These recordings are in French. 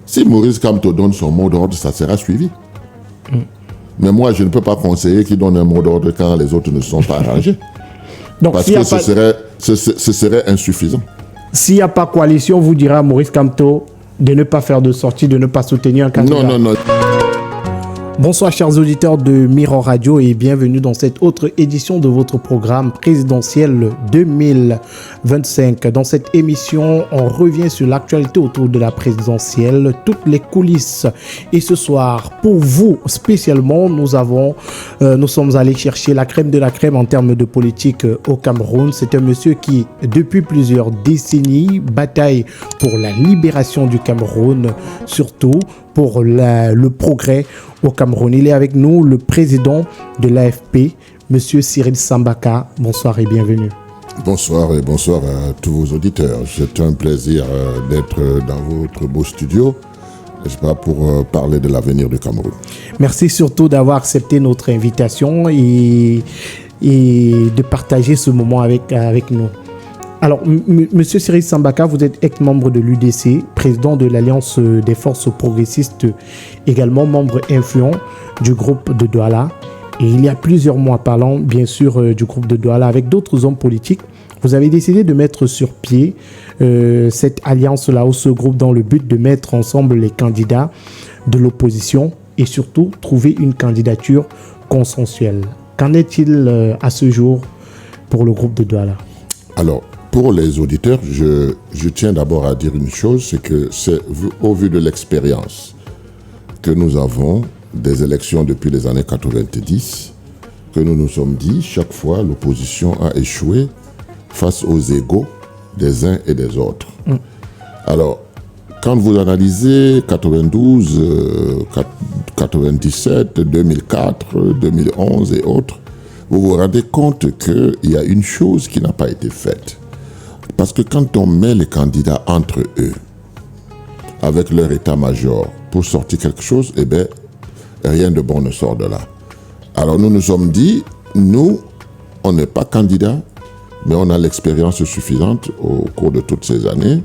Si Maurice Kamto donne son mot d'ordre, ça sera suivi. Mais moi, je ne peux pas conseiller qu'il donne un mot d'ordre quand les autres ne sont pas arrangés. Donc, parce que ce serait insuffisant. S'il n'y a pas coalition, vous direz à Maurice Kamto de ne pas faire de sortie, de ne pas soutenir un candidat. Non. Bonsoir chers auditeurs de Miran Radio et bienvenue dans cette autre édition de votre programme présidentiel 2025. Dans cette émission, on revient sur l'actualité autour de la présidentielle, toutes les coulisses. Et ce soir, pour vous spécialement, nous sommes allés chercher la crème de la crème en termes de politique au Cameroun. C'est un monsieur qui, depuis plusieurs décennies, bataille pour la libération du Cameroun, surtout pour le progrès au Cameroun. Il est avec nous, le président de l'AFP, M. Cyril Sambaka. Bonsoir et bienvenue. Bonsoir et bonsoir à tous vos auditeurs. C'est un plaisir d'être dans votre beau studio, n'est-ce pas, pour parler de l'avenir du Cameroun. Merci surtout d'avoir accepté notre invitation et de partager ce moment avec nous. Alors, Monsieur Cyril Sambaka, vous êtes ex-membre de l'UDC, président de l'Alliance des forces progressistes, également membre influent du groupe de Douala. Et il y a plusieurs mois, parlant bien sûr du groupe de Douala avec d'autres hommes politiques, vous avez décidé de mettre sur pied cette alliance-là, ou ce groupe, dans le but de mettre ensemble les candidats de l'opposition et surtout trouver une candidature consensuelle. Qu'en est-il à ce jour pour le groupe de Douala? Alors, pour les auditeurs, je tiens d'abord à dire une chose, c'est que c'est au vu de l'expérience que nous avons des élections depuis les années 90, que nous nous sommes dit, chaque fois, l'opposition a échoué face aux égos des uns et des autres. Alors, quand vous analysez 92, 97, 2004, 2011 et autres, vous vous rendez compte qu'il y a une chose qui n'a pas été faite. Parce que quand on met les candidats entre eux, avec leur état-major, pour sortir quelque chose, eh bien, rien de bon ne sort de là. Alors nous nous sommes dit, nous, on n'est pas candidats, mais on a l'expérience suffisante au cours de toutes ces années,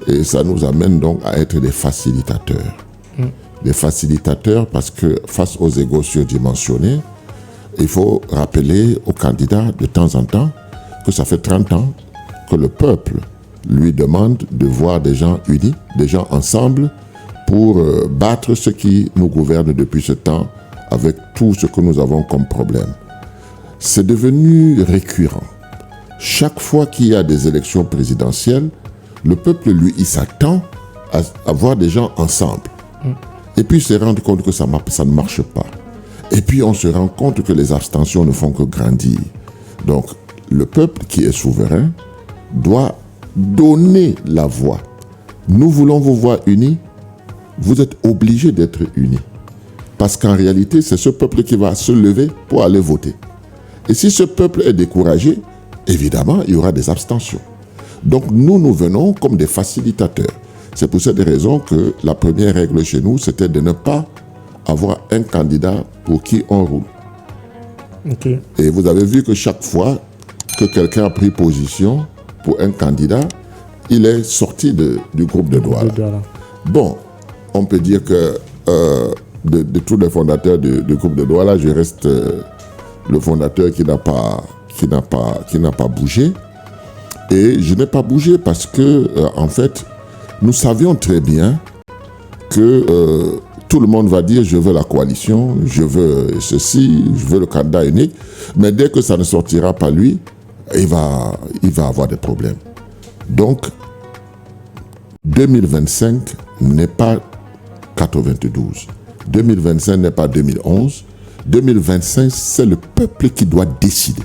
et ça nous amène donc à être des facilitateurs. Des facilitateurs parce que face aux égos surdimensionnés, il faut rappeler aux candidats de temps en temps que ça fait 30 ans que le peuple lui demande de voir des gens unis, des gens ensemble pour battre ceux qui nous gouvernent depuis ce temps avec tout ce que nous avons comme problème. C'est devenu récurrent. Chaque fois qu'il y a des élections présidentielles, le peuple, lui, il s'attend à voir des gens ensemble. Et puis il se rend compte que ça ne marche pas. Et puis on se rend compte que les abstentions ne font que grandir. Donc le peuple qui est souverain doit donner la voix. Nous voulons vous voir unis. Vous êtes obligés d'être unis. Parce qu'en réalité, c'est ce peuple qui va se lever pour aller voter. Et si ce peuple est découragé, évidemment, il y aura des abstentions. Donc nous venons comme des facilitateurs. C'est pour cette raison que la première règle chez nous, c'était de ne pas avoir un candidat pour qui on roule. Okay. Et vous avez vu que chaque fois que quelqu'un a pris position pour un candidat, il est sorti du groupe de Douala. Bon, on peut dire que de tous les fondateurs du groupe de Douala, je reste le fondateur qui n'a pas bougé. Et je n'ai pas bougé parce que, en fait, nous savions très bien que tout le monde va dire « je veux la coalition, je veux ceci, je veux le candidat unique ». Mais dès que ça ne sortira pas lui, il va avoir des problèmes. Donc, 2025 n'est pas 92. 2025 n'est pas 2011. 2025, c'est le peuple qui doit décider.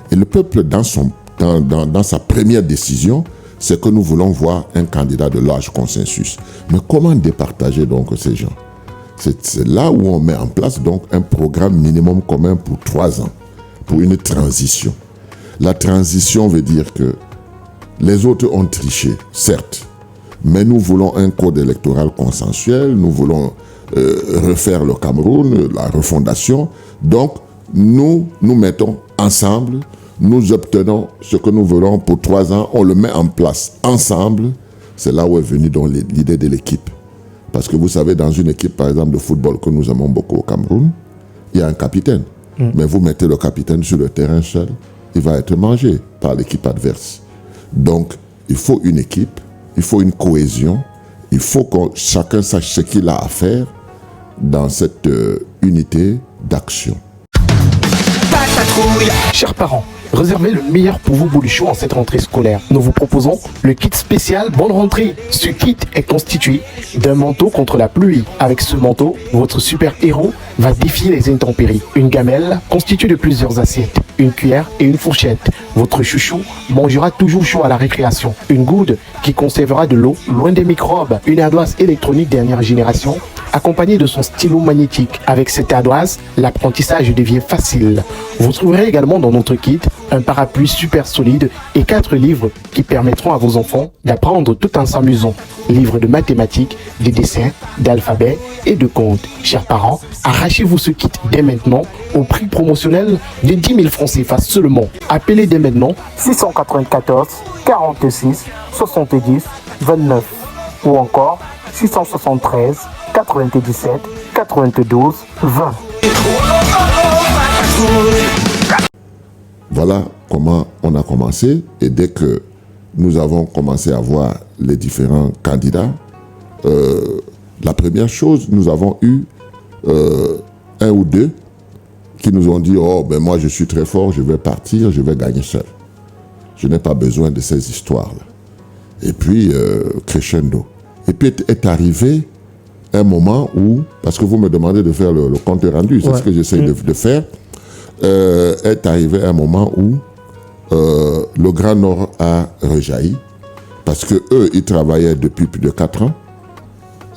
Et le peuple, dans sa première décision, c'est que nous voulons voir un candidat de large consensus. Mais comment départager donc ces gens? C'est là où on met en place donc un programme minimum commun pour 3 ans, pour une transition. La transition veut dire que les autres ont triché, certes, mais nous voulons un code électoral consensuel, nous voulons refaire le Cameroun, la refondation. Donc, nous mettons ensemble, nous obtenons ce que nous voulons pour 3 ans, on le met en place ensemble. C'est là où est venue donc l'idée de l'équipe. Parce que vous savez, dans une équipe, par exemple, de football que nous aimons beaucoup au Cameroun, il y a un capitaine. Mais vous mettez le capitaine sur le terrain seul, il va être mangé par l'équipe adverse. Donc, il faut une équipe, il faut une cohésion, il faut que chacun sache ce qu'il a à faire dans cette unité d'action. Chers parents, réservez le meilleur pour vos bolichons en cette rentrée scolaire. Nous vous proposons le kit spécial Bonne Rentrée. Ce kit est constitué d'un manteau contre la pluie. Avec ce manteau, votre super-héros va défier les intempéries. Une gamelle constituée de plusieurs assiettes, une cuillère et une fourchette. Votre chouchou mangera toujours chaud à la récréation. Une goude qui conservera de l'eau loin des microbes. Une ardoise électronique dernière génération accompagnée de son stylo magnétique. Avec cette ardoise, l'apprentissage devient facile. Vous trouverez également dans notre kit un parapluie super solide et 4 livres qui permettront à vos enfants d'apprendre tout en s'amusant. Livres de mathématiques, de dessins, d'alphabet et de comptes. Chers parents, arrachez-vous ce kit dès maintenant au prix promotionnel de 10 000 francs CFA seulement. Appelez dès maintenant 694 46 70 29 ou encore 673 97 92 20. Voilà comment on a commencé. Et dès que nous avons commencé à voir les différents candidats, la première chose, nous avons eu un ou deux qui nous ont dit « Oh, ben moi je suis très fort, je vais partir, je vais gagner seul. Je n'ai pas besoin de ces histoires-là. » Et puis, crescendo. Et puis est arrivé un moment où, parce que vous me demandez de faire le compte rendu, c'est ce que j'essaie de faire, est arrivé un moment où le Grand Nord a rejailli, parce que eux, ils travaillaient depuis plus de 4 ans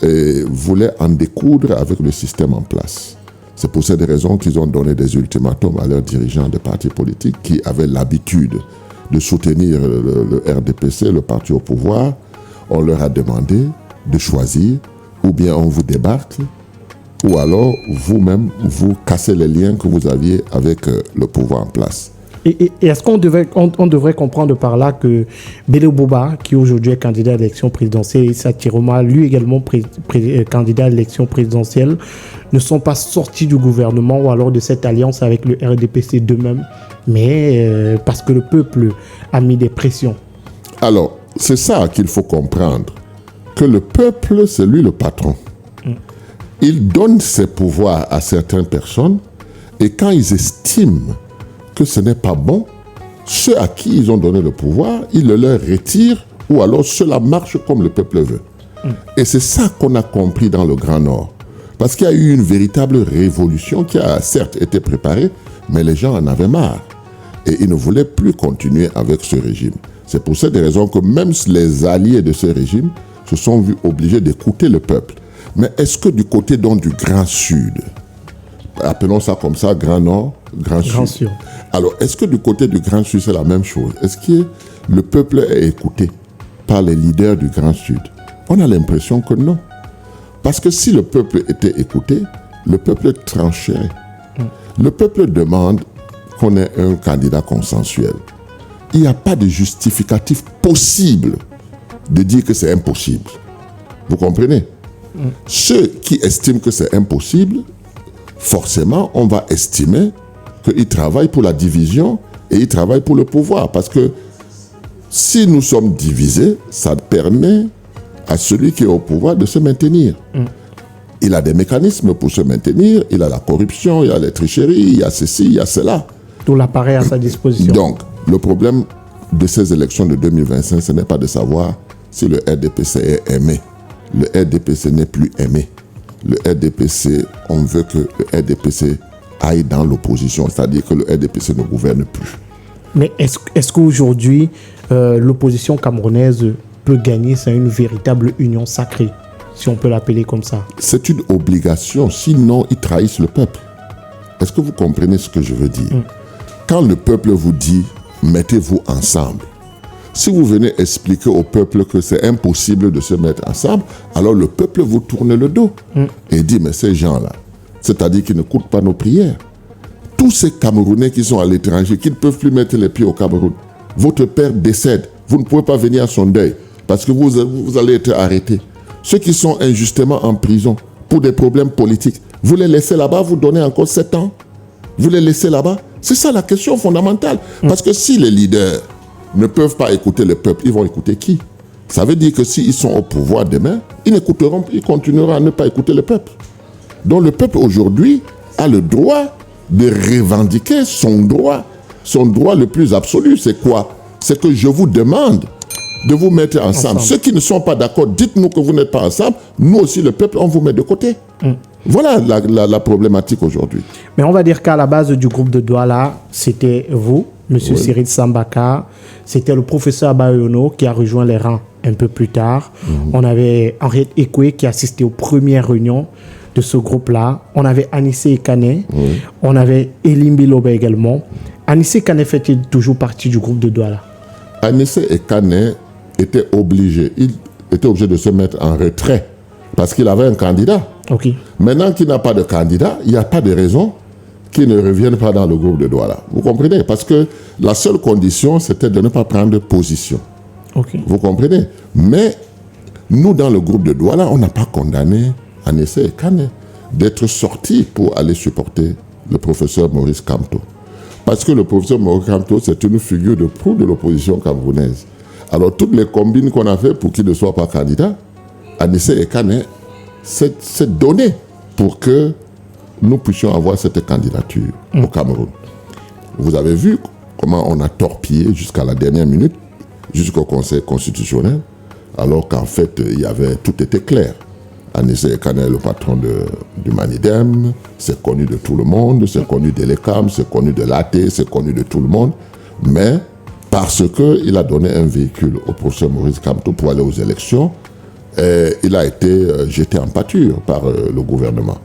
et voulaient en découdre avec le système en place. C'est pour cette raison qu'ils ont donné des ultimatums à leurs dirigeants de partis politiques qui avaient l'habitude de soutenir le RDPC, le parti au pouvoir. On leur a demandé de choisir, ou bien on vous débarque, ou alors vous-même, vous cassez les liens que vous aviez avec le pouvoir en place. Et est-ce qu'on devrait comprendre par là que Bello Boba, qui aujourd'hui est candidat à l'élection présidentielle, et Satiroma, lui également candidat à l'élection présidentielle, ne sont pas sortis du gouvernement ou alors de cette alliance avec le RDPC d'eux-mêmes, mais parce que le peuple a mis des pressions? Alors, c'est ça qu'il faut comprendre, que le peuple, c'est lui le patron. Il donne ses pouvoirs à certaines personnes et quand ils estiment que ce n'est pas bon, ceux à qui ils ont donné le pouvoir, ils le leur retirent ou alors cela marche comme le peuple veut. Et c'est ça qu'on a compris dans le Grand Nord. Parce qu'il y a eu une véritable révolution qui a certes été préparée, mais les gens en avaient marre. Et ils ne voulaient plus continuer avec ce régime. C'est pour cette raison que même les alliés de ce régime se sont vus obligés d'écouter le peuple. Mais est-ce que du côté donc du Grand Sud, appelons ça comme ça, Grand Nord, Grand Sud. Alors, est-ce que du côté du Grand Sud, c'est la même chose? Est-ce que le peuple est écouté par les leaders du Grand Sud? On a l'impression que non. Parce que si le peuple était écouté, le peuple trancherait. Le peuple demande qu'on ait un candidat consensuel. Il n'y a pas de justificatif possible de dire que c'est impossible. Vous comprenez? Ceux qui estiment que c'est impossible, forcément, on va estimer qu'ils travaillent pour la division et ils travaillent pour le pouvoir. Parce que si nous sommes divisés, ça permet à celui qui est au pouvoir de se maintenir. Il a des mécanismes pour se maintenir, il a la corruption, il y a les tricheries, il y a ceci, il y a cela. Tout l'appareil à sa disposition. Donc, le problème de ces élections de 2025, ce n'est pas de savoir si le RDPC est aimé. Le RDPC n'est plus aimé. Le RDPC, on veut que le RDPC aille dans l'opposition, c'est-à-dire que le RDPC ne gouverne plus. Mais est-ce qu'aujourd'hui, l'opposition camerounaise peut gagner sans une véritable union sacrée, si on peut l'appeler comme ça? C'est une obligation, sinon ils trahissent le peuple. Est-ce que vous comprenez ce que je veux dire? Quand le peuple vous dit « mettez-vous ensemble », si vous venez expliquer au peuple que c'est impossible de se mettre ensemble, alors le peuple vous tourne le dos et dit « mais ces gens-là, c'est-à-dire qu'ils n'écoutent pas nos prières. Tous ces Camerounais qui sont à l'étranger, qui ne peuvent plus mettre les pieds au Cameroun, votre père décède, vous ne pouvez pas venir à son deuil parce que vous allez être arrêté. ceux qui sont injustement en prison pour des problèmes politiques, vous les laissez là-bas, vous donnez encore 7 ans. Vous les laissez là-bas. C'est ça la question fondamentale. Parce que si les leaders ne peuvent pas écouter le peuple, ils vont écouter qui? Ça veut dire que s'ils sont au pouvoir demain, ils continueront à ne pas écouter le peuple. Donc le peuple aujourd'hui a le droit de revendiquer son droit le plus absolu. C'est quoi? C'est que je vous demande de vous mettre ensemble. Ceux qui ne sont pas d'accord, dites-nous que vous n'êtes pas ensemble. Nous aussi, le peuple, on vous met de côté. Voilà la problématique aujourd'hui. Mais on va dire qu'à la base du groupe de Douala, c'était vous, M. Cyril Sambaka, c'était le professeur Bayono qui a rejoint les rangs un peu plus tard. On avait Henriette Ekwe qui assistait aux premières réunions de ce groupe-là. On avait Anissé Ekane, on avait Elimbi Lobe également. Anissé Ekane fait-il toujours partie du groupe de Douala? Anissé Ekane était obligé de se mettre en retrait parce qu'il avait un candidat. Maintenant qu'il n'a pas de candidat, il n'y a pas de raison qu'il ne revienne pas dans le groupe de Douala. Vous comprenez? Parce que la seule condition, c'était de ne pas prendre position. Vous comprenez? Mais nous, dans le groupe de Douala, on n'a pas condamné Anissé Ekane d'être sorti pour aller supporter le professeur Maurice Kamto. Parce que le professeur Maurice Kamto, c'est une figure de proue de l'opposition camerounaise. Alors, toutes les combines qu'on a fait pour qu'il ne soit pas candidat, Anissé Ekane s'est donné pour que nous puissions avoir cette candidature au Cameroun. Vous avez vu comment on a torpillé jusqu'à la dernière minute, jusqu'au Conseil constitutionnel, alors qu'en fait, tout était clair. Anissé Ekane est le patron du Manidem, c'est connu de tout le monde, c'est connu de l'ECAM, c'est connu de l'AT, c'est connu de tout le monde, mais parce qu'il a donné un véhicule au professeur Maurice Kamto pour aller aux élections, il a été jeté en pâture par le gouvernement.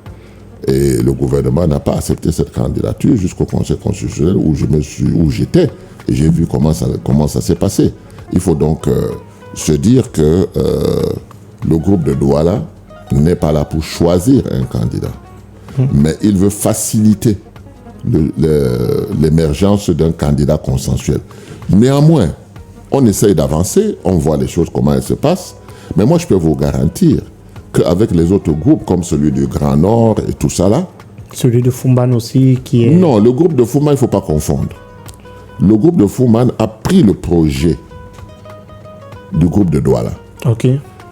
Et le gouvernement n'a pas accepté cette candidature jusqu'au Conseil constitutionnel où j'étais. Et j'ai vu comment ça s'est passé. Il faut donc se dire que le groupe de Douala n'est pas là pour choisir un candidat. Mais il veut faciliter l'émergence d'un candidat consensuel. Néanmoins, on essaye d'avancer, on voit les choses, comment elles se passent. Mais moi, je peux vous garantir qu'avec les autres groupes, comme celui du Grand Nord et tout ça là... Celui de Fumban aussi qui est... Non, le groupe de Fumban, il ne faut pas confondre. Le groupe de Fumban a pris le projet du groupe de Douala.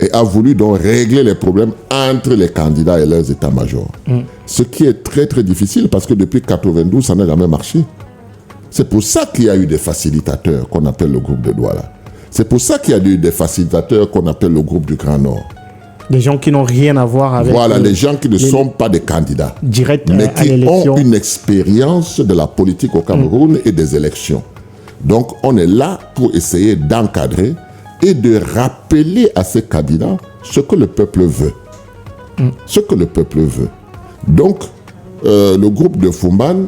Et a voulu donc régler les problèmes entre les candidats et leurs états-majors. Ce qui est très très difficile parce que depuis 1992, ça n'a jamais marché. C'est pour ça qu'il y a eu des facilitateurs qu'on appelle le groupe de Douala. C'est pour ça qu'il y a eu des facilitateurs qu'on appelle le groupe du Grand Nord. Des gens qui n'ont rien à voir avec... Voilà, les gens qui ne sont pas des candidats. Mais qui ont une expérience de la politique au Cameroun et des élections. Donc, on est là pour essayer d'encadrer et de rappeler à ces candidats ce que le peuple veut. Ce que le peuple veut. Donc, le groupe de Fumban,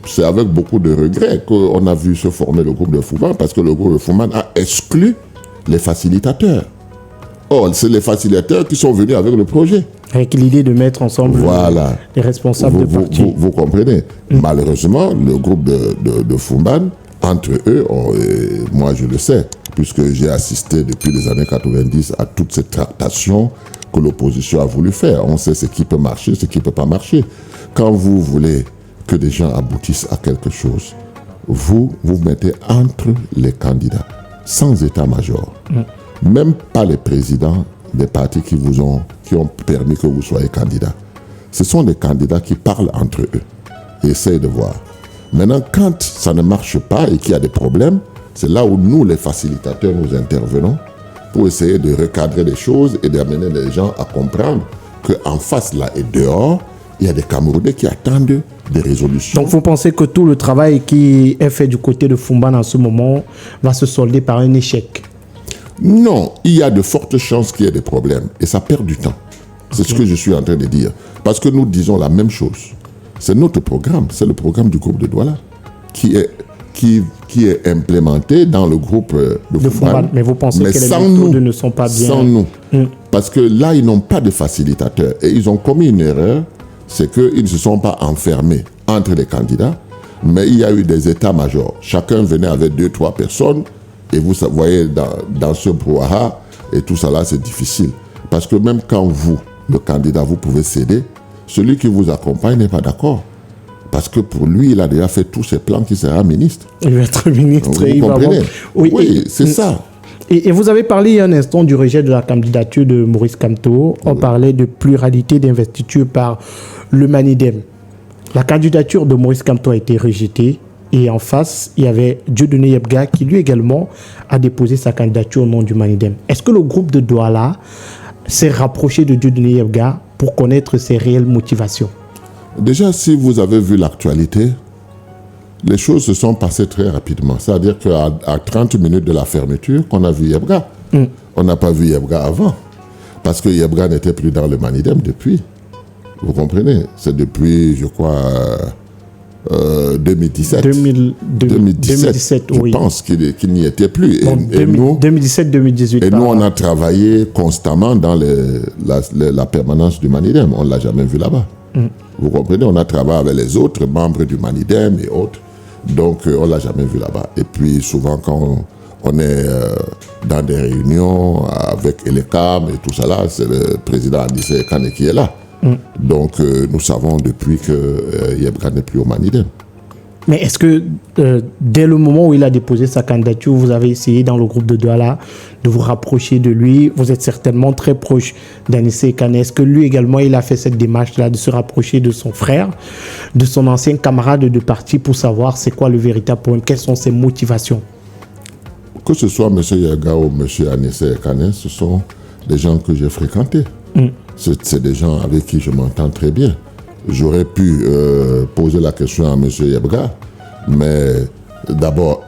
c'est avec beaucoup de regrets qu'on a vu se former le groupe de Fumban parce que le groupe de Fumban a exclu les facilitateurs. Or, c'est les facilitateurs qui sont venus avec le projet. Avec l'idée de mettre ensemble les responsables de parti. Vous comprenez. Malheureusement, le groupe de Fumban, entre eux, moi je le sais, puisque j'ai assisté depuis les années 90 à toutes ces tractations que l'opposition a voulu faire. On sait ce qui peut marcher, ce qui ne peut pas marcher. Quand vous voulez que des gens aboutissent à quelque chose, vous mettez entre les candidats, sans état-major. Même pas les présidents des partis qui ont permis que vous soyez candidat. Ce sont des candidats qui parlent entre eux et essayent de voir. Maintenant, quand ça ne marche pas et qu'il y a des problèmes, c'est là où nous, les facilitateurs, nous intervenons pour essayer de recadrer les choses et d'amener les gens à comprendre qu'en face, là et dehors, il y a des Camerounais qui attendent des résolutions. Donc, vous pensez que tout le travail qui est fait du côté de Fumban en ce moment va se solder par un échec? Non, il y a de fortes chances qu'il y ait des problèmes et ça perd du temps. C'est ce que je suis en train de dire. Parce que nous disons la même chose. C'est notre programme, c'est le programme du groupe de Douala qui est implémenté dans le groupe de Fumban. Mais vous pensez que les méthodes ne sont pas bien... Sans nous. Parce que là, ils n'ont pas de facilitateurs. Et ils ont commis une erreur, c'est qu'ils ne se sont pas enfermés entre les candidats, mais il y a eu des états-majors. Chacun venait avec 2-3 personnes, et vous voyez dans ce brouhaha, et tout ça là, c'est difficile. Parce que même quand vous, le candidat, vous pouvez céder, celui qui vous accompagne n'est pas d'accord. Parce que pour lui, il a déjà fait tous ses plans qu'il sera ministre. Il va être ministre. Vous comprenez? Oui, c'est ça. Et vous avez parlé il y a un instant du rejet de la candidature de Maurice Kamto. On parlait de pluralité d'investiture par le Manidem. La candidature de Maurice Kamto a été rejetée. Et en face, il y avait Dieudonné Yebga qui lui également a déposé sa candidature au nom du Manidem. Est-ce que le groupe de Douala s'est rapproché de Dieudonné Yebga pour connaître ses réelles motivations? Déjà, si vous avez vu l'actualité, les choses se sont passées très rapidement. C'est-à-dire qu'à 30 minutes de la fermeture, qu'on a vu Yebga. On n'a pas vu Yebga avant. Parce que Yebga n'était plus dans le Manidem depuis. Vous comprenez? C'est depuis, je crois, 2017. 2017, oui. Je pense qu'il n'y était plus. Bon, et nous, 2017-2018. Et nous, on a travaillé constamment dans la permanence du Manidem. On ne l'a jamais vu là-bas. Vous comprenez? On a travaillé avec les autres membres du Manidem et autres. Donc, on ne l'a jamais vu là-bas. Et puis, souvent, quand on est dans des réunions avec Elekam et tout ça là, c'est le président Anissé Kane qui est là. Donc, nous savons depuis que Yebga n'est plus au Manidem. Mais est-ce que dès le moment où il a déposé sa candidature, vous avez essayé dans le groupe de Douala de vous rapprocher de lui? Vous êtes certainement très proche d'Anissé Kane. Est-ce que lui également, il a fait cette démarche-là de se rapprocher de son frère, de son ancien camarade de parti pour savoir c'est quoi le véritable problème, quelles sont ses motivations? Que ce soit M. Yebga ou M. Anissé Kane, ce sont des gens que j'ai fréquentés. C'est des gens avec qui je m'entends très bien. J'aurais pu poser la question à M. Yebga, mais d'abord,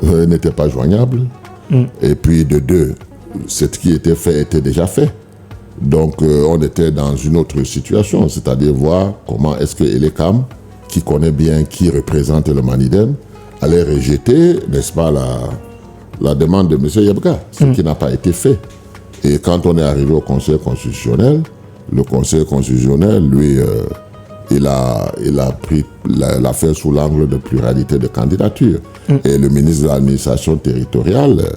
il n'était pas joignable. Et puis, de deux, ce qui était fait était déjà fait. Donc, on était dans une autre situation, c'est-à-dire voir comment est-ce que Elekam, qui connaît bien qui représente le Manidem, allait rejeter, n'est-ce pas, la demande de M. Yebga, ce qui n'a pas été fait. Et quand on est arrivé au Conseil constitutionnel, le Conseil constitutionnel, lui, il a pris l'affaire sous l'angle de pluralité de candidature. Et le ministre de l'administration territoriale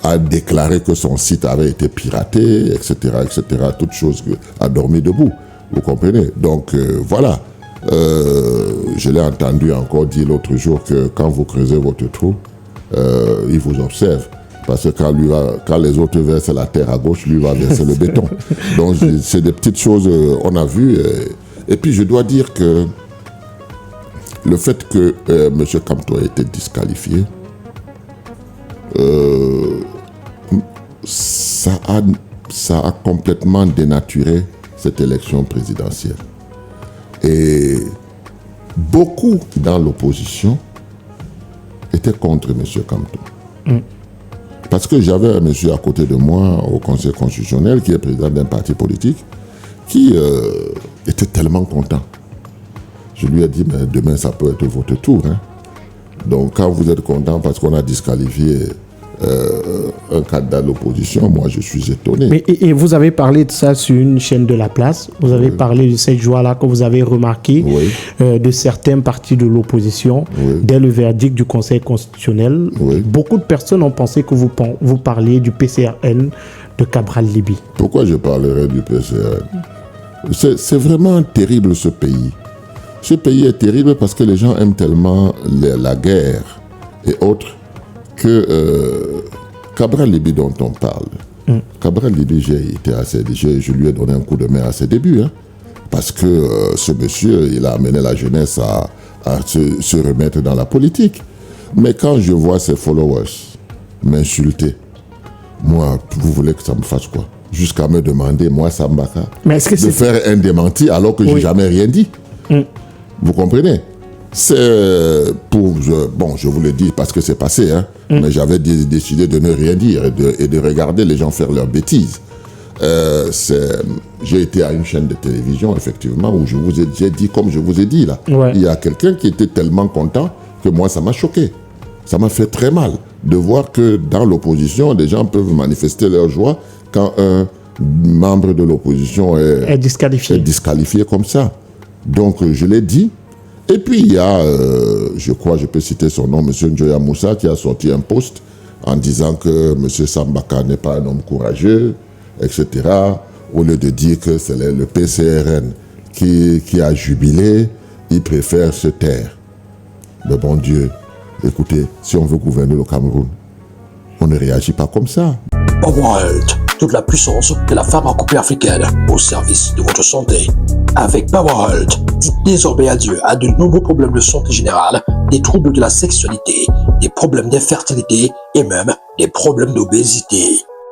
a déclaré que son site avait été piraté, etc., etc. Toute chose a dormi debout. Vous comprenez? Donc, voilà. Je l'ai entendu encore dire l'autre jour que quand vous creusez votre trou, il vous observe. Parce que quand les autres versent la terre à gauche, lui va verser le béton. Donc, c'est des petites choses qu'on a vues. Et puis, je dois dire que le fait que M. Kamto ait été disqualifié, ça a complètement dénaturé cette élection présidentielle. Et beaucoup dans l'opposition étaient contre M. Kamto. Parce que j'avais un monsieur à côté de moi au Conseil constitutionnel qui est président d'un parti politique qui était tellement content. Je lui ai dit, mais demain ça peut être votre tour. Donc quand vous êtes content parce qu'on a disqualifié un candidat de l'opposition, moi je suis étonné. Mais, et vous avez parlé de ça sur une chaîne de la place. Vous avez parlé de cette joie-là que vous avez remarqué de certains partis de l'opposition dès le verdict du Conseil constitutionnel. Beaucoup de personnes ont pensé que vous parliez du PCRN de Cabral Libye. Pourquoi je parlerais du PCRN? C'est vraiment terrible ce pays. Ce pays est terrible parce que les gens aiment tellement la guerre et autres que Cabral Libye dont on parle. Cabral Libye, je lui ai donné un coup de main à ses débuts. Parce que ce monsieur, il a amené la jeunesse à se remettre dans la politique. Mais quand je vois ses followers m'insulter, moi, vous voulez que ça me fasse quoi? Jusqu'à me demander, moi, Sambaka, de faire un démenti alors que je n'ai jamais rien dit. Vous comprenez? C'est pour... Bon, je vous le dis parce que c'est passé, mais j'avais décidé de ne rien dire et de regarder les gens faire leurs bêtises. J'ai été à une chaîne de télévision, effectivement, où j'ai dit, comme je vous ai dit, là, il y a quelqu'un qui était tellement content que moi, ça m'a choqué. Ça m'a fait très mal de voir que dans l'opposition, des gens peuvent manifester leur joie quand un membre de l'opposition est disqualifié comme ça. Donc, je l'ai dit. Et puis, il y a, je crois, je peux citer son nom, M. Njoya Moussa, qui a sorti un post en disant que M. Sambaka n'est pas un homme courageux, etc., au lieu de dire que c'est le PCRN qui a jubilé, il préfère se taire. Mais bon Dieu, écoutez, si on veut gouverner le Cameroun, on ne réagit pas comme ça. PowerHealth, toute la puissance de la pharmacopée africaine au service de votre santé. Avec PowerHealth, dites désormais adieu à de nombreux problèmes de santé générale, des troubles de la sexualité, des problèmes d'infertilité et même des problèmes d'obésité.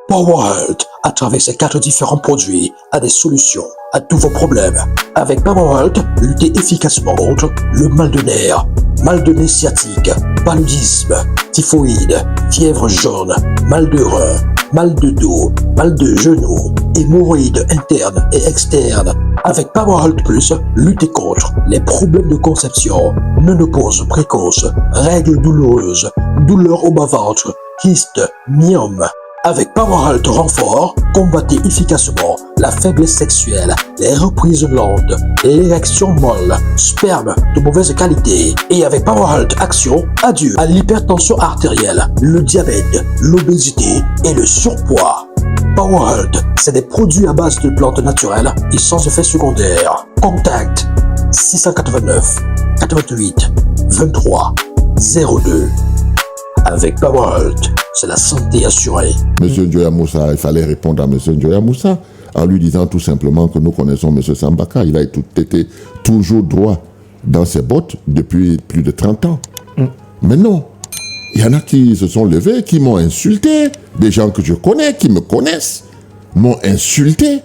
PowerHealth, à travers ses 4 différents produits, a des solutions à tous vos problèmes. Avec PowerHealth, luttez efficacement contre le mal de nerfs, mal de nez sciatique, paludisme, typhoïde, fièvre jaune, mal de rein, mal de dos, mal de genoux, hémorroïdes internes et externes. Avec PowerHealth Plus, luttez contre les problèmes de conception, ménopause précoce, règles douloureuses, douleurs au bas-ventre, kystes, myome. Avec PowerHealth Renfort, combattez efficacement la faiblesse sexuelle, les reprises lentes, l'érection molle, sperme de mauvaise qualité. Et avec PowerHealth Action, adieu à l'hypertension artérielle, le diabète, l'obésité et le surpoids. PowerHealth, c'est des produits à base de plantes naturelles et sans effet secondaire. Contact 689 88 23 02. Avec PowerHealth, c'est la santé assurée. Monsieur Njoya Moussa, il fallait répondre à Monsieur Njoya Moussa en lui disant tout simplement que nous connaissons Monsieur Sambaka. Il a été toujours droit dans ses bottes depuis plus de 30 ans. Mais non, il y en a qui se sont levés, qui m'ont insulté. Des gens que je connais, qui me connaissent, m'ont insulté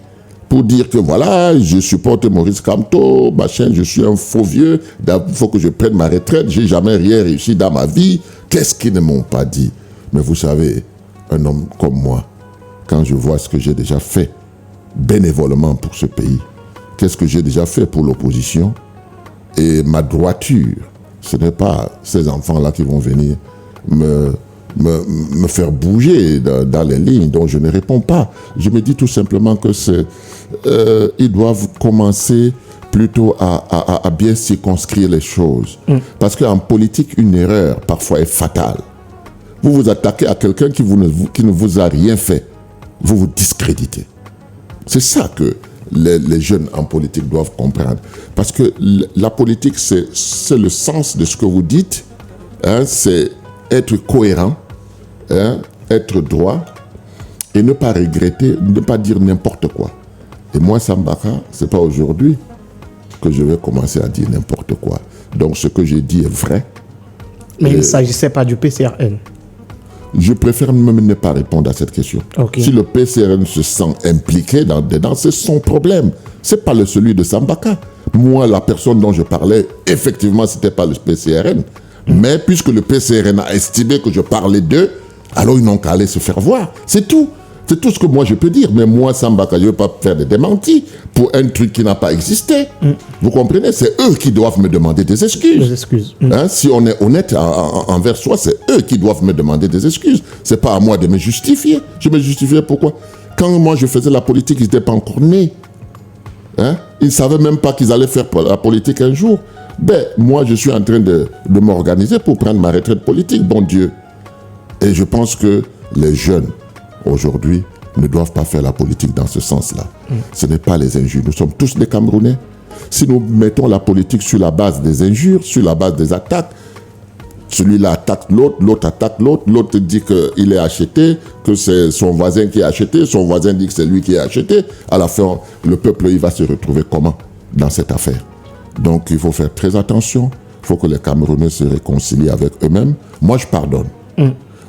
pour dire que voilà, je supporte Maurice Kamto, machin, je suis un faux vieux, il faut que je prenne ma retraite, j'ai jamais rien réussi dans ma vie. Qu'est-ce qu'ils ne m'ont pas dit? Mais vous savez, un homme comme moi, quand je vois ce que j'ai déjà fait bénévolement pour ce pays, qu'est-ce que j'ai déjà fait pour l'opposition, et ma droiture, ce n'est pas ces enfants-là qui vont venir me faire bouger dans les lignes dont je ne réponds pas. Je me dis tout simplement que ils doivent commencer plutôt à bien circonscrire les choses. Parce qu'en politique, une erreur parfois est fatale. Vous vous attaquez à quelqu'un qui ne vous a rien fait. Vous vous discréditez. C'est ça que les jeunes en politique doivent comprendre. Parce que la politique, c'est le sens de ce que vous dites. Hein, c'est être cohérent, hein, être droit et ne pas regretter, ne pas dire n'importe quoi. Et moi, Sambaka, ce n'est pas aujourd'hui que je vais commencer à dire n'importe quoi. Donc, ce que j'ai dit est vrai. Mais il ne s'agissait pas du PCRN. Je préfère même ne pas répondre à cette question. Okay. Si le PCRN se sent impliqué dedans, c'est son problème. Ce n'est pas celui de Sambaka. Moi, la personne dont je parlais, effectivement, ce n'était pas le PCRN. Mais puisque le PCRN a estimé que je parlais d'eux, alors ils n'ont qu'à aller se faire voir. C'est tout. C'est tout ce que moi je peux dire. Mais moi, Sambaka, je ne veux pas faire des démentis pour un truc qui n'a pas existé. Vous comprenez? C'est eux qui doivent me demander des excuses. Des excuses. Hein? Si on est honnête envers soi, c'est eux qui doivent me demander des excuses. Ce n'est pas à moi de me justifier. Je me justifiais pourquoi? Quand moi je faisais la politique, ils n'étaient pas encore nés. Hein? Ils ne savaient même pas qu'ils allaient faire la politique un jour. Ben, moi, je suis en train de m'organiser pour prendre ma retraite politique, bon Dieu. Et je pense que les jeunes, aujourd'hui, ne doivent pas faire la politique dans ce sens-là. Ce n'est pas les injures. Nous sommes tous des Camerounais. Si nous mettons la politique sur la base des injures, sur la base des attaques, celui-là attaque l'autre, l'autre attaque l'autre, l'autre dit qu'il est acheté, que c'est son voisin qui a acheté, son voisin dit que c'est lui qui a acheté. À la fin, le peuple, il va se retrouver comment dans cette affaire? Donc, il faut faire très attention. Il faut que les Camerounais se réconcilient avec eux-mêmes. Moi, je pardonne.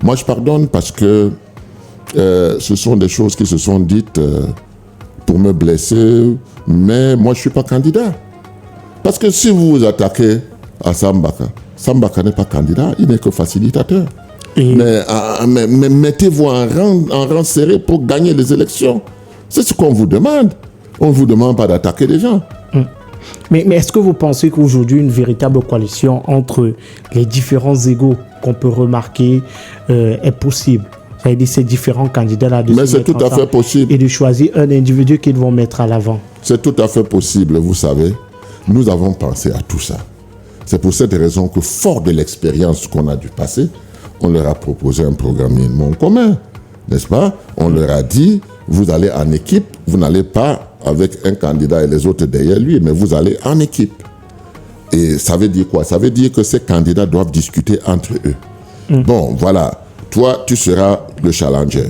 Moi, je pardonne parce que ce sont des choses qui se sont dites pour me blesser. Mais moi, je ne suis pas candidat. Parce que si vous vous attaquez à Sambaka, Sambaka n'est pas candidat, il n'est que facilitateur. Mais mettez-vous en rang serré pour gagner les élections. C'est ce qu'on vous demande. On ne vous demande pas d'attaquer les gens. Mais est-ce que vous pensez qu'aujourd'hui, une véritable coalition entre les différents égos qu'on peut remarquer est possible? C'est-à-dire ces différents candidats-là de Mais c'est tout à fait possible. Et de choisir un individu qu'ils vont mettre à l'avant. C'est tout à fait possible, vous savez. Nous avons pensé à tout ça. C'est pour cette raison que, fort de l'expérience qu'on a du passé, on leur a proposé un programme minimum commun, n'est-ce pas? On leur a dit, vous allez en équipe, vous n'allez pas avec un candidat et les autres derrière lui, mais vous allez en équipe. Et ça veut dire quoi? Ça veut dire que ces candidats doivent discuter entre eux. Bon, voilà, toi, tu seras le challenger.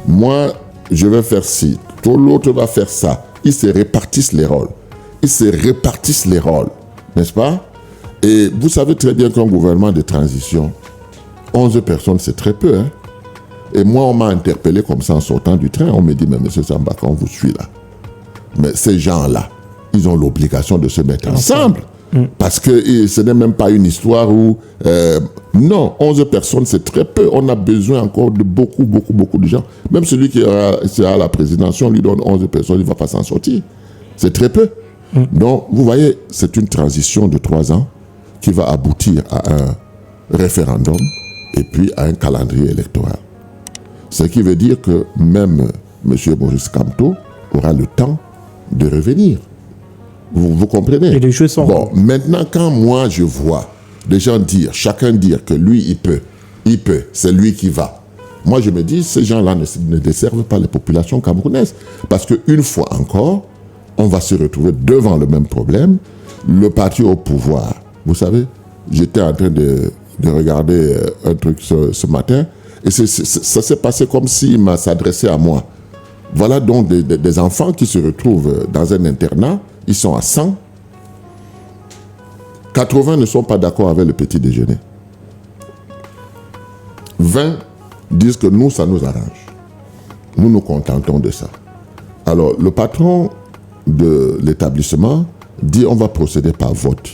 Moi, je vais faire ci, toi, l'autre va faire ça. Ils se répartissent les rôles. N'est-ce pas? Et vous savez très bien qu'un gouvernement de transition, 11 personnes, c'est très peu. Hein? Et moi, on m'a interpellé comme ça en sortant du train. On me dit, mais monsieur Sambaka, on vous suit là. Mais ces gens-là, ils ont l'obligation de se mettre ensemble. Parce que ce n'est même pas une histoire où... non, 11 personnes, c'est très peu. On a besoin encore de beaucoup de gens. Même celui qui sera à la présidence, on lui donne 11 personnes, il ne va pas s'en sortir. C'est très peu. Donc, vous voyez, c'est une transition de 3 ans qui va aboutir à un référendum et puis à un calendrier électoral. Ce qui veut dire que même M. Maurice Kamto aura le temps de revenir. Vous comprenez? Et les jeux sont... Bon, maintenant, quand moi je vois des gens dire, chacun dire que lui, il peut, c'est lui qui va. Moi, je me dis, ces gens-là ne desservent pas les populations camerounaises. Parce qu'une fois encore, on va se retrouver devant le même problème. Le parti au pouvoir, vous savez, j'étais en train de regarder un truc ce matin, et ça s'est passé comme s'il s'adressait à moi. Voilà donc des enfants qui se retrouvent dans un internat, ils sont à 100. 80 ne sont pas d'accord avec le petit déjeuner. 20 disent que nous, ça nous arrange. Nous nous contentons de ça. Alors, le patron de l'établissement dit on va procéder par vote.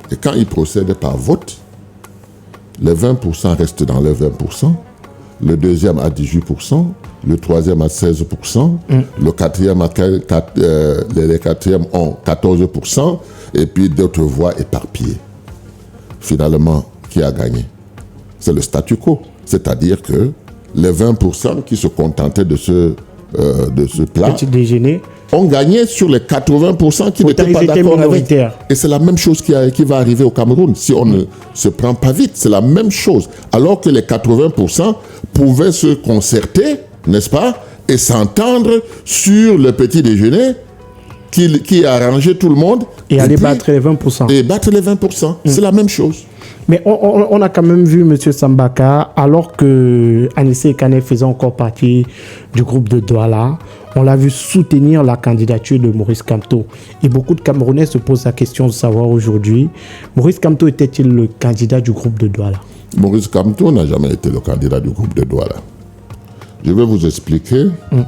Et quand il procède par vote, les 20% restent dans les 20%, le deuxième à 18%, le troisième à 16%, le quatrième les quatrièmes ont 14%, et puis d'autres voix éparpillées. Finalement, qui a gagné? C'est le statu quo. C'est-à-dire que les 20% qui se contentaient de ce plat Petit déjeuner ont gagné sur les 80% qui n'étaient pas d'accord avec. Et c'est la même chose qui va arriver au Cameroun si on ne se prend pas vite. C'est la même chose. Alors que les 80% pouvaient se concerter, n'est-ce pas, et s'entendre sur le petit déjeuner qui arrangeait tout le monde. Et aller battre les 20%. Et battre les 20%. C'est la même chose. Mais on a quand même vu M. Sambaka, alors que Anissé Kane faisait encore partie du groupe de Douala, on l'a vu soutenir la candidature de Maurice Kamto. Et beaucoup de Camerounais se posent la question de savoir aujourd'hui, Maurice Kamto était-il le candidat du groupe de Douala? Maurice Kamto n'a jamais été le candidat du groupe de Douala. Je vais vous expliquer,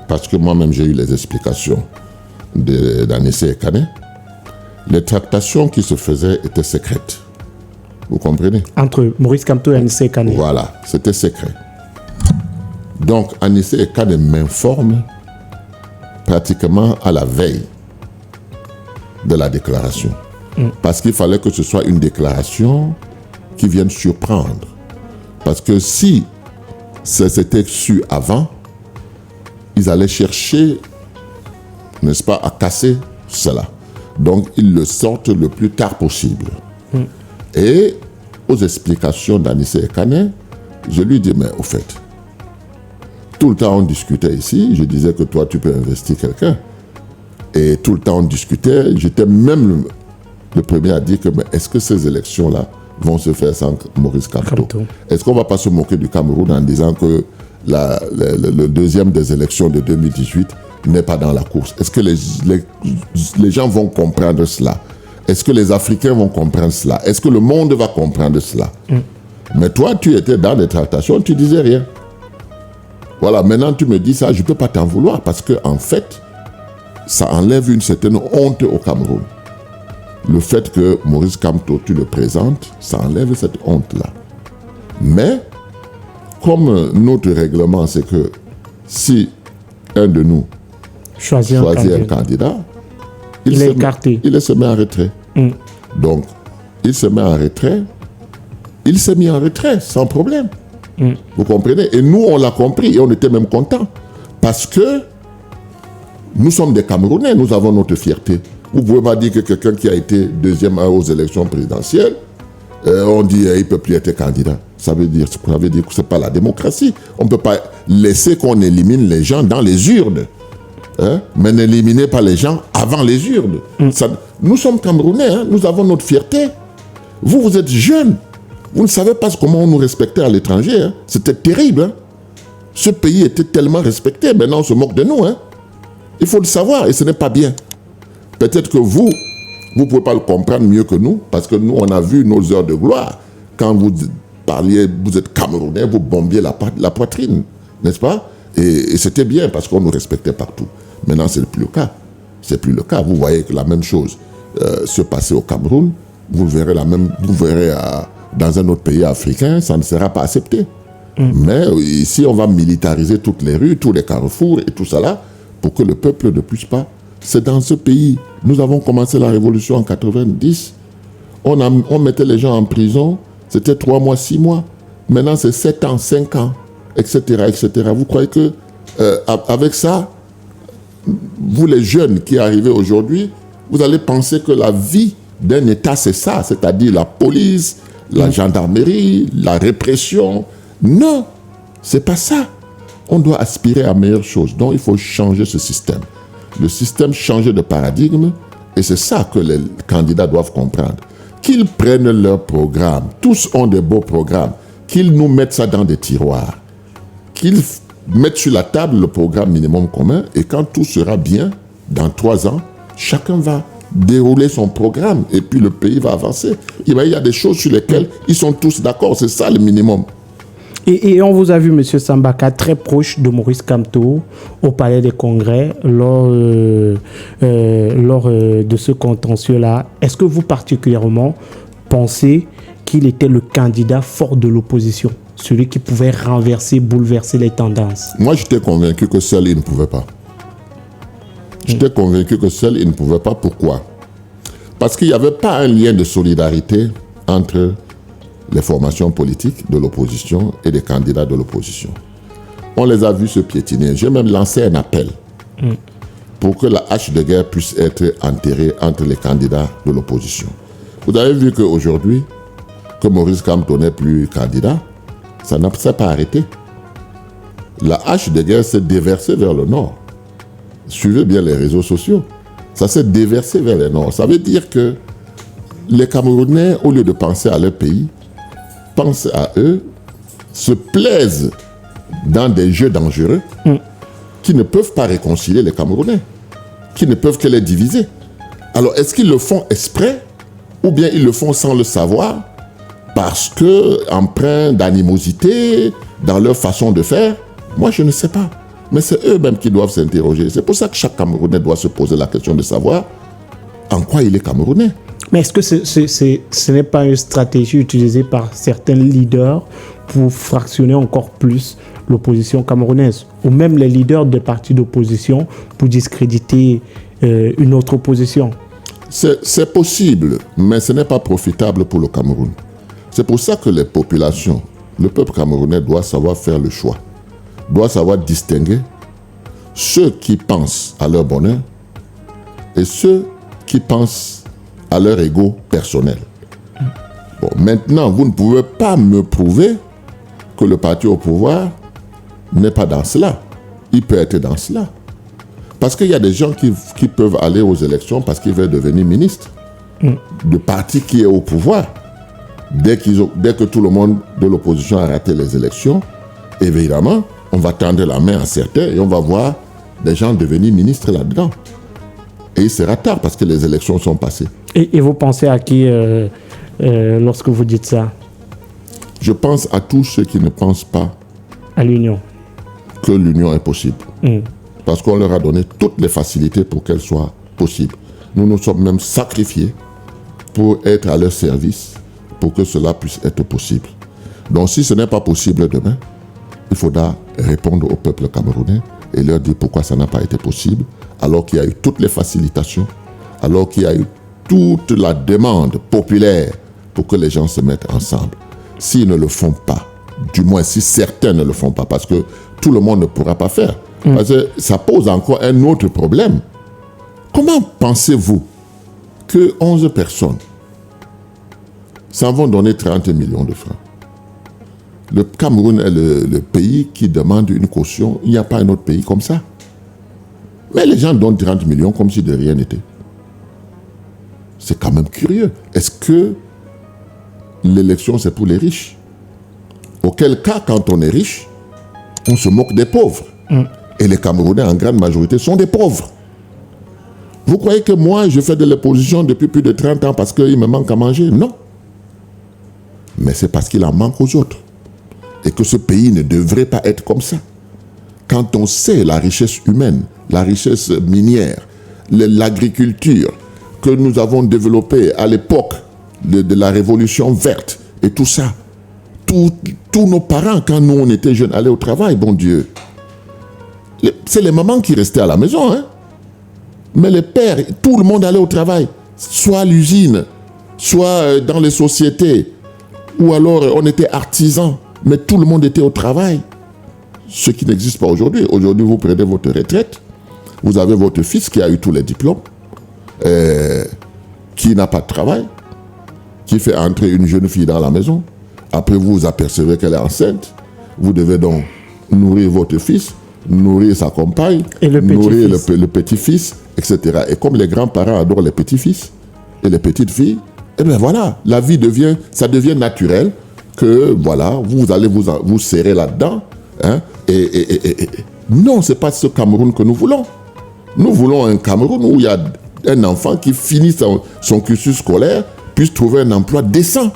parce que moi-même j'ai eu les explications d'Anissé Kane. Les tractations qui se faisaient étaient secrètes. Vous comprenez? Entre Maurice Kamto et Anissé Kane. Voilà, c'était secret. Donc, Anissé Kane m'informe pratiquement à la veille de la déclaration. Parce qu'il fallait que ce soit une déclaration qui vienne surprendre. Parce que si c'était su avant, ils allaient chercher, n'est-ce pas, à casser cela. Donc, ils le sortent le plus tard possible. Et aux explications d'Anissé Kane, je lui dis, mais au fait, tout le temps on discutait ici, je disais que toi tu peux investir quelqu'un. Et tout le temps on discutait, j'étais même le premier à dire que, mais est-ce que ces élections-là vont se faire sans Maurice Kamto? Est-ce qu'on ne va pas se moquer du Cameroun en disant que le deuxième des élections de 2018 n'est pas dans la course? Est-ce que les gens vont comprendre cela? Est-ce que les Africains vont comprendre cela? Est-ce que le monde va comprendre cela? Mais toi, tu étais dans les tractations, tu disais rien. Voilà, maintenant tu me dis ça, je ne peux pas t'en vouloir parce que en fait, ça enlève une certaine honte au Cameroun. Le fait que Maurice Kamto, tu le présentes, ça enlève cette honte-là. Mais, comme notre règlement, c'est que si un de nous choisit un candidat, il est écarté. Il se met en retrait. Donc, il se met en retrait. Il s'est mis en retrait sans problème. Vous comprenez? Et nous, on l'a compris et on était même contents. Parce que nous sommes des Camerounais, nous avons notre fierté. Vous ne pouvez pas dire que quelqu'un qui a été deuxième aux élections présidentielles on dit qu'il ne peut plus être candidat. Ça veut dire que ce n'est pas la démocratie. On ne peut pas laisser qu'on élimine les gens dans les urnes. Mais n'éliminez pas les gens avant les urnes. Nous sommes Camerounais, nous avons notre fierté. Vous êtes jeunes. Vous ne savez pas comment on nous respectait à l'étranger. C'était terrible. Ce pays était tellement respecté. Maintenant, on se moque de nous. Il faut le savoir et ce n'est pas bien. Peut-être que vous ne pouvez pas le comprendre mieux que nous parce que nous, on a vu nos heures de gloire. Quand vous parliez, vous êtes Camerounais, vous bombiez la poitrine, n'est-ce pas? Et c'était bien parce qu'on nous respectait partout. Maintenant, ce n'est plus le cas. C'est plus le cas. Vous voyez que la même chose se passer au Cameroun, vous verrez dans un autre pays africain, ça ne sera pas accepté. Mais ici, on va militariser toutes les rues, tous les carrefours et tout ça là, pour que le peuple ne puisse pas. C'est dans ce pays. Nous avons commencé la révolution en 90. On mettait les gens en prison. C'était 3 mois, 6 mois. Maintenant, c'est 7 ans, 5 ans, etc., etc. Vous croyez que avec ça, vous les jeunes qui arrivez aujourd'hui, vous allez penser que la vie d'un État, c'est ça, c'est-à-dire la police, la gendarmerie, la répression. Non, c'est pas ça. On doit aspirer à meilleure chose. Donc, il faut changer ce système. Le système changer de paradigme, et c'est ça que les candidats doivent comprendre. Qu'ils prennent leur programme, tous ont des beaux programmes, qu'ils nous mettent ça dans des tiroirs, qu'ils mettent sur la table le programme minimum commun, et quand tout sera bien, dans 3 ans, chacun va dérouler son programme, et puis le pays va avancer. Il y a des choses sur lesquelles ils sont tous d'accord, c'est ça le minimum. Et on vous a vu, M. Sambaka, très proche de Maurice Kamto au Palais des Congrès lors de ce contentieux-là. Est-ce que vous particulièrement pensez qu'il était le candidat fort de l'opposition, celui qui pouvait renverser, bouleverser les tendances? Moi, j'étais convaincu que seul il ne pouvait pas. J'étais convaincu que seul il ne pouvait pas. Pourquoi? Parce qu'il n'y avait pas un lien de solidarité entre les formations politiques de l'opposition et les candidats de l'opposition. On les a vus se piétiner. J'ai même lancé un appel pour que la hache de guerre puisse être enterrée entre les candidats de l'opposition. Vous avez vu qu'aujourd'hui, que Maurice Kamto n'est plus candidat, ça n'a pas arrêté. La hache de guerre s'est déversée vers le nord. Suivez bien les réseaux sociaux. Ça s'est déversé vers le nord. Ça veut dire que les Camerounais, au lieu de penser à leur pays, pensent à eux, se plaisent dans des jeux dangereux qui ne peuvent pas réconcilier les Camerounais, qui ne peuvent que les diviser. Alors, est-ce qu'ils le font exprès ou bien ils le font sans le savoir parce que empreints d'animosité dans leur façon de faire? Moi, je ne sais pas. Mais c'est eux-mêmes qui doivent s'interroger. C'est pour ça que chaque Camerounais doit se poser la question de savoir en quoi il est Camerounais. Mais est-ce que ce n'est pas une stratégie utilisée par certains leaders pour fractionner encore plus l'opposition camerounaise, ou même les leaders des partis d'opposition pour discréditer une autre opposition? C'est possible, mais ce n'est pas profitable pour le Cameroun. C'est pour ça que les populations, le peuple camerounais doit savoir faire le choix, doit savoir distinguer ceux qui pensent à leur bonheur et ceux qui pensent à leur ego personnel. Bon, maintenant, vous ne pouvez pas me prouver que le parti au pouvoir n'est pas dans cela. Il peut être dans cela. Parce qu'il y a des gens qui peuvent aller aux élections parce qu'ils veulent devenir ministres. Le parti qui est au pouvoir, dès que tout le monde de l'opposition a raté les élections, évidemment, on va tendre la main à certains et on va voir des gens devenir ministres là-dedans. Et il sera tard parce que les élections sont passées. Et vous pensez à qui lorsque vous dites ça? Je pense à tous ceux qui ne pensent pas à l'union, que l'union est possible. Parce qu'on leur a donné toutes les facilités pour qu'elle soit possible. Nous nous sommes même sacrifiés pour être à leur service, pour que cela puisse être possible. Donc si ce n'est pas possible demain, il faudra répondre au peuple camerounais et leur dire pourquoi ça n'a pas été possible, alors qu'il y a eu toutes les facilitations, alors qu'il y a eu toute la demande populaire pour que les gens se mettent ensemble. S'ils ne le font pas, du moins si certains ne le font pas, parce que tout le monde ne pourra pas faire, parce que ça pose encore un autre problème. Comment pensez-vous que 11 personnes s'en vont donner 30 millions de francs. Le Cameroun est le pays qui demande une caution. Il n'y a pas un autre pays comme ça. Mais les gens donnent 30 millions comme si de rien n'était. C'est quand même curieux. Est-ce que l'élection, c'est pour les riches? Auquel cas, quand on est riche, on se moque des pauvres. Et les Camerounais, en grande majorité, sont des pauvres. Vous croyez que moi, je fais de l'opposition depuis plus de 30 ans parce qu'il me manque à manger? Non. Mais c'est parce qu'il en manque aux autres. Et que ce pays ne devrait pas être comme ça. Quand on sait la richesse humaine, la richesse minière, l'agriculture que nous avons développée à l'époque de la Révolution verte et tout ça, tous nos parents, quand nous on était jeunes, allaient au travail, bon Dieu. C'est les mamans qui restaient à la maison, hein. Mais les pères, tout le monde allait au travail, soit à l'usine, soit dans les sociétés, ou alors on était artisans, mais tout le monde était au travail. Ce qui n'existe pas aujourd'hui. Aujourd'hui, vous prenez votre retraite, vous avez votre fils qui a eu tous les diplômes, qui n'a pas de travail, qui fait entrer une jeune fille dans la maison. Après, vous vous apercevez qu'elle est enceinte. Vous devez donc nourrir votre fils, nourrir sa compagne, nourrir le petit-fils, etc. Et comme les grands-parents adorent les petits-fils et les petites filles, eh bien voilà, la vie devient naturelle que voilà, vous allez vous serrer là-dedans. Hein, non, ce n'est pas ce Cameroun que nous voulons. Nous voulons un Cameroun où il y a un enfant qui finit son cursus scolaire, puisse trouver un emploi décent.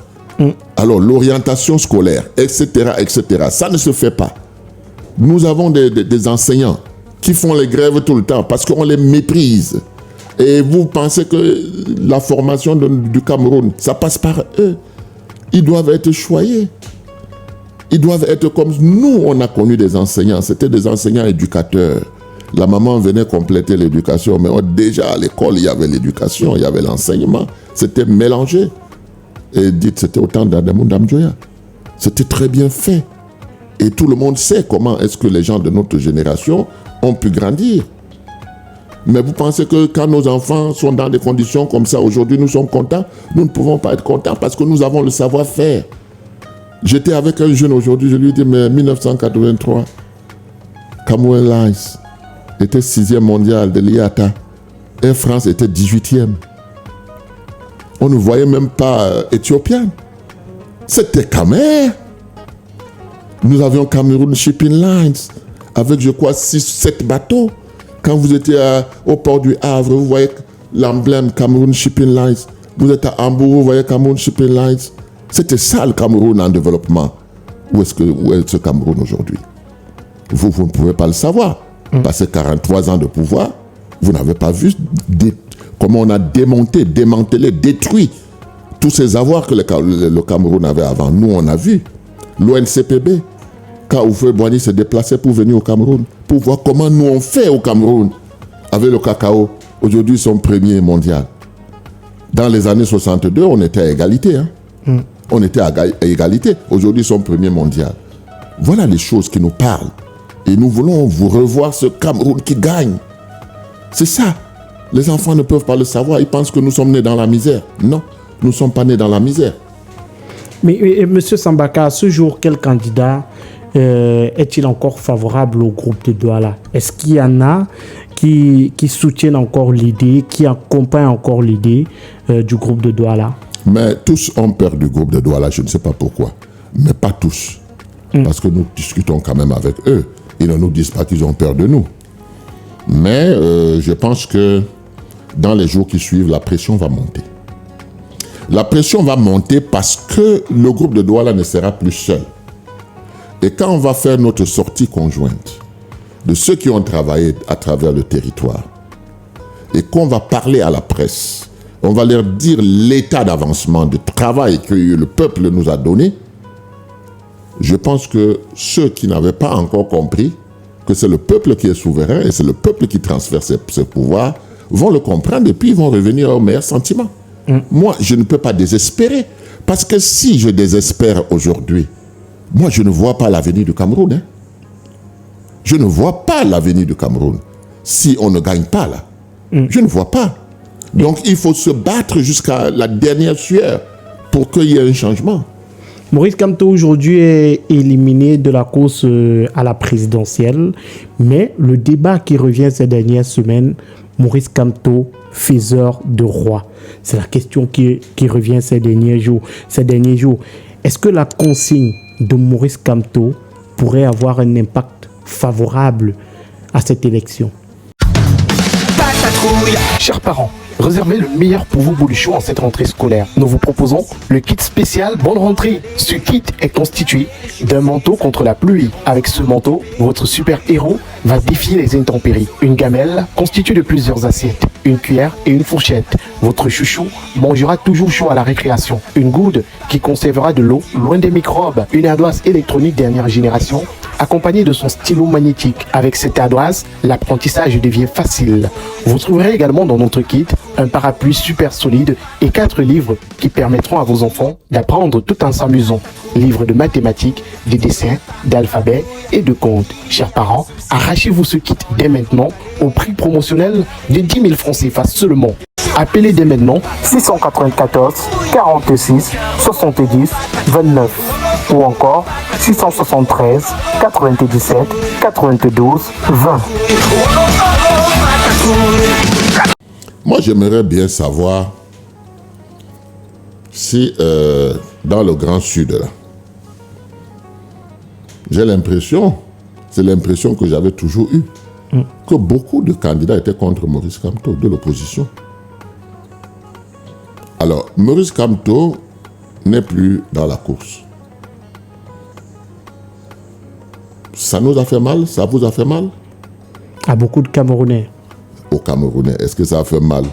Alors, l'orientation scolaire, etc., ça ne se fait pas. Nous avons des enseignants qui font les grèves tout le temps parce qu'on les méprise. Et vous pensez que la formation du Cameroun, ça passe par eux. Ils doivent être choyés. Ils doivent être comme nous, on a connu des enseignants. C'était des enseignants éducateurs. La maman venait compléter l'éducation, mais déjà à l'école, il y avait l'éducation, il y avait l'enseignement. C'était mélangé. Et dites, c'était au temps d'Adamou Damjoya. C'était très bien fait. Et tout le monde sait comment est-ce que les gens de notre génération ont pu grandir. Mais vous pensez que quand nos enfants sont dans des conditions comme ça, aujourd'hui nous sommes contents? Nous ne pouvons pas être contents parce que nous avons le savoir-faire. J'étais avec un jeune aujourd'hui, je lui dis, mais 1983, Cameroun Lines était 6e mondial de l'IATA. Air France était 18e. On ne voyait même pas éthiopienne. C'était Cameroun. Nous avions Cameroun Shipping Lines avec, je crois, 6-7 bateaux. Quand vous étiez au port du Havre, vous voyez l'emblème Cameroun Shipping Lines. Vous êtes à Hambourg, vous voyez Cameroun Shipping Lines. C'était ça le Cameroun en développement. Où est ce Cameroun aujourd'hui? Vous ne pouvez pas le savoir. Passé 43 ans de pouvoir, vous n'avez pas vu comment on a démantelé, détruit tous ces avoirs que le Cameroun avait avant. Nous, on a vu l'ONCPB, quand Houphouët-Boigny s'est déplacé pour venir au Cameroun, pour voir comment nous on fait au Cameroun avec le cacao. Aujourd'hui, ils sont premiers mondial. Dans les années 62, on était à égalité. Hein? On était à égalité. Aujourd'hui, ils sont premiers mondial. Voilà les choses qui nous parlent. Et nous voulons vous revoir ce Cameroun qui gagne. C'est ça. Les enfants ne peuvent pas le savoir. Ils pensent que nous sommes nés dans la misère. Non, nous ne sommes pas nés dans la misère. Mais M. Sambaka, à ce jour, quel candidat est-il encore favorable au groupe de Douala? Est-ce qu'il y en a qui soutiennent encore l'idée, qui accompagnent encore l'idée du groupe de Douala? Mais tous ont peur du groupe de Douala, je ne sais pas pourquoi. Mais pas tous. Parce que nous discutons quand même avec eux. Ils ne nous disent pas qu'ils ont peur de nous. Mais je pense que dans les jours qui suivent, la pression va monter. La pression va monter parce que le groupe de Douala ne sera plus seul. Et quand on va faire notre sortie conjointe de ceux qui ont travaillé à travers le territoire et qu'on va parler à la presse, on va leur dire l'état d'avancement de travail que le peuple nous a donné, je pense que ceux qui n'avaient pas encore compris que c'est le peuple qui est souverain et c'est le peuple qui transfère ses pouvoirs vont le comprendre et puis ils vont revenir au meilleur sentiment. Moi, je ne peux pas désespérer parce que si je désespère aujourd'hui, moi, je ne vois pas l'avenir du Cameroun. Hein. Je ne vois pas l'avenir du Cameroun si on ne gagne pas là. Je ne vois pas. Donc, il faut se battre jusqu'à la dernière sueur pour qu'il y ait un changement. Maurice Kamto aujourd'hui est éliminé de la course à la présidentielle, mais le débat qui revient ces dernières semaines, Maurice Kamto, faiseur de roi. C'est la question qui revient ces derniers jours. Est-ce que la consigne de Maurice Kamto pourrait avoir un impact favorable à cette élection? Chers parents, réservez le meilleur pour vos bolichons en cette rentrée scolaire. Nous vous proposons le kit spécial Bonne Rentrée. Ce kit est constitué d'un manteau contre la pluie. Avec ce manteau, votre super-héros va défier les intempéries. Une gamelle constituée de plusieurs assiettes, une cuillère et une fourchette. Votre chouchou mangera toujours chaud à la récréation. Une goude qui conservera de l'eau loin des microbes. Une ardoise électronique dernière génération accompagnée de son stylo magnétique. Avec cette ardoise, l'apprentissage devient facile. Vous trouverez également dans notre kit un parapluie super solide et 4 livres qui permettront à vos enfants d'apprendre tout en s'amusant. Livres de mathématiques, de dessins, d'alphabet et de comptes. Chers parents, arrachez-vous ce kit dès maintenant au prix promotionnel de 10 000 francs CFA seulement. Appelez dès maintenant 694 46 70 29 ou encore 673 97 92 20. Moi, j'aimerais bien savoir si dans le Grand Sud, là, j'ai l'impression, c'est l'impression que j'avais toujours eue, que beaucoup de candidats étaient contre Maurice Kamto, de l'opposition. Alors, Maurice Kamto n'est plus dans la course. Ça nous a fait mal? Ça vous a fait mal? À beaucoup de Camerounais. Aux Camerounais, est-ce que ça a fait mal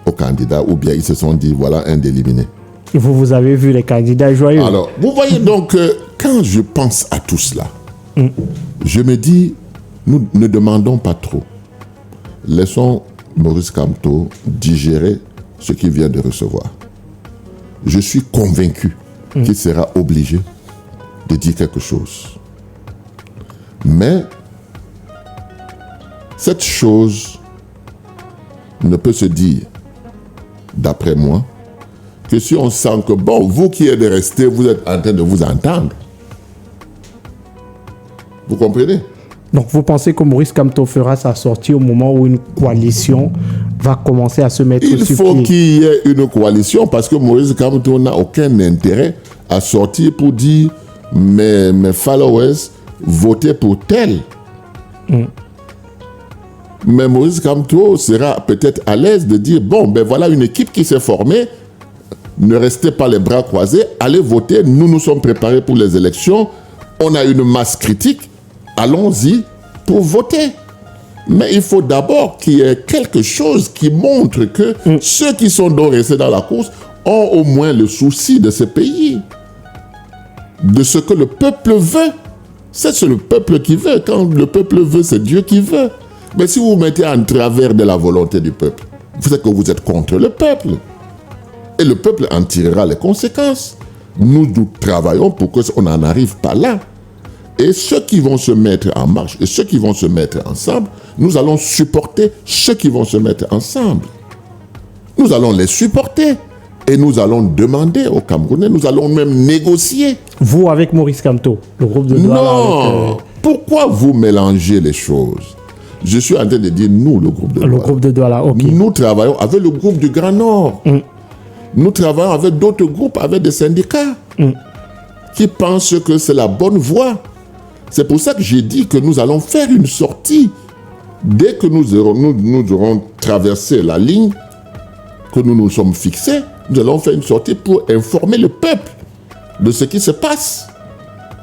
aux candidats ou bien ils se sont dit voilà un d'éliminé? Vous avez vu les candidats joyeux. Alors, vous voyez donc, quand je pense à tout cela, je me dis, nous ne demandons pas trop. Laissons Maurice Kamto digérer ce qu'il vient de recevoir. Je suis convaincu qu'il sera obligé de dire quelque chose. Mais cette chose ne peut se dire, d'après moi, que si on sent que, bon, vous qui êtes restés, vous êtes en train de vous entendre. Vous comprenez? Donc vous pensez que Maurice Kamto fera sa sortie au moment où une coalition va commencer à se mettre sur pied? Il faut qu'il y ait une coalition parce que Maurice Kamto n'a aucun intérêt à sortir pour dire mes followers, votez pour tel. Mais Maurice Kamto sera peut-être à l'aise de dire, bon, ben voilà une équipe qui s'est formée, ne restez pas les bras croisés, allez voter, nous sommes préparés pour les élections, on a une masse critique, allons-y pour voter. Mais il faut d'abord qu'il y ait quelque chose qui montre que ceux qui sont donc restés dans la course ont au moins le souci de ce pays, de ce que le peuple veut. C'est le peuple qui veut. Quand le peuple veut, c'est Dieu qui veut. Mais si vous vous mettez en travers de la volonté du peuple, vous savez que vous êtes contre le peuple. Et le peuple en tirera les conséquences. Nous travaillons pour qu'on n'en arrive pas là. Et ceux qui vont se mettre en marche et ceux qui vont se mettre ensemble, nous allons supporter ceux qui vont se mettre ensemble. Nous allons les supporter. Et nous allons demander aux Camerounais, nous allons même négocier. Vous avec Maurice Kamto, le groupe de Douala? Non, pourquoi vous mélangez les choses? Je suis en train de dire nous, le groupe de Douala. Le groupe de Douala, ok. Nous travaillons avec le groupe du Grand Nord. Nous travaillons avec d'autres groupes, avec des syndicats qui pensent que c'est la bonne voie. C'est pour ça que j'ai dit que nous allons faire une sortie. Dès que nous aurons traversé la ligne que nous nous sommes fixés, nous allons faire une sortie pour informer le peuple de ce qui se passe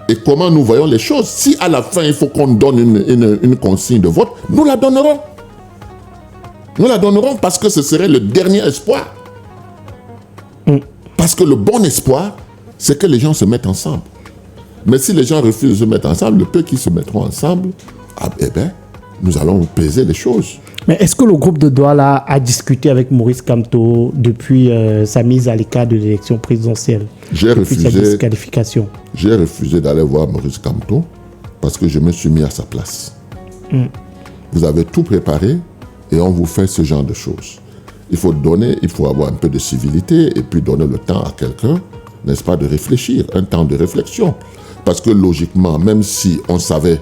et comment nous voyons les choses. Si à la fin, il faut qu'on donne une consigne de vote, nous la donnerons. Nous la donnerons parce que ce serait le dernier espoir. Parce que le bon espoir, c'est que les gens se mettent ensemble. Mais si les gens refusent de se mettre ensemble, le peu qui se mettront ensemble, eh bien, nous allons peser les choses. Mais est-ce que le groupe de Douala a discuté avec Maurice Kamto depuis sa mise à l'écart de l'élection présidentielle? Depuis sa disqualification. J'ai refusé d'aller voir Maurice Kamto parce que je me suis mis à sa place. Vous avez tout préparé et on vous fait ce genre de choses. il faut avoir un peu de civilité et puis donner le temps à quelqu'un, n'est-ce pas, de réfléchir, un temps de réflexion. Parce que logiquement, même s'il savait,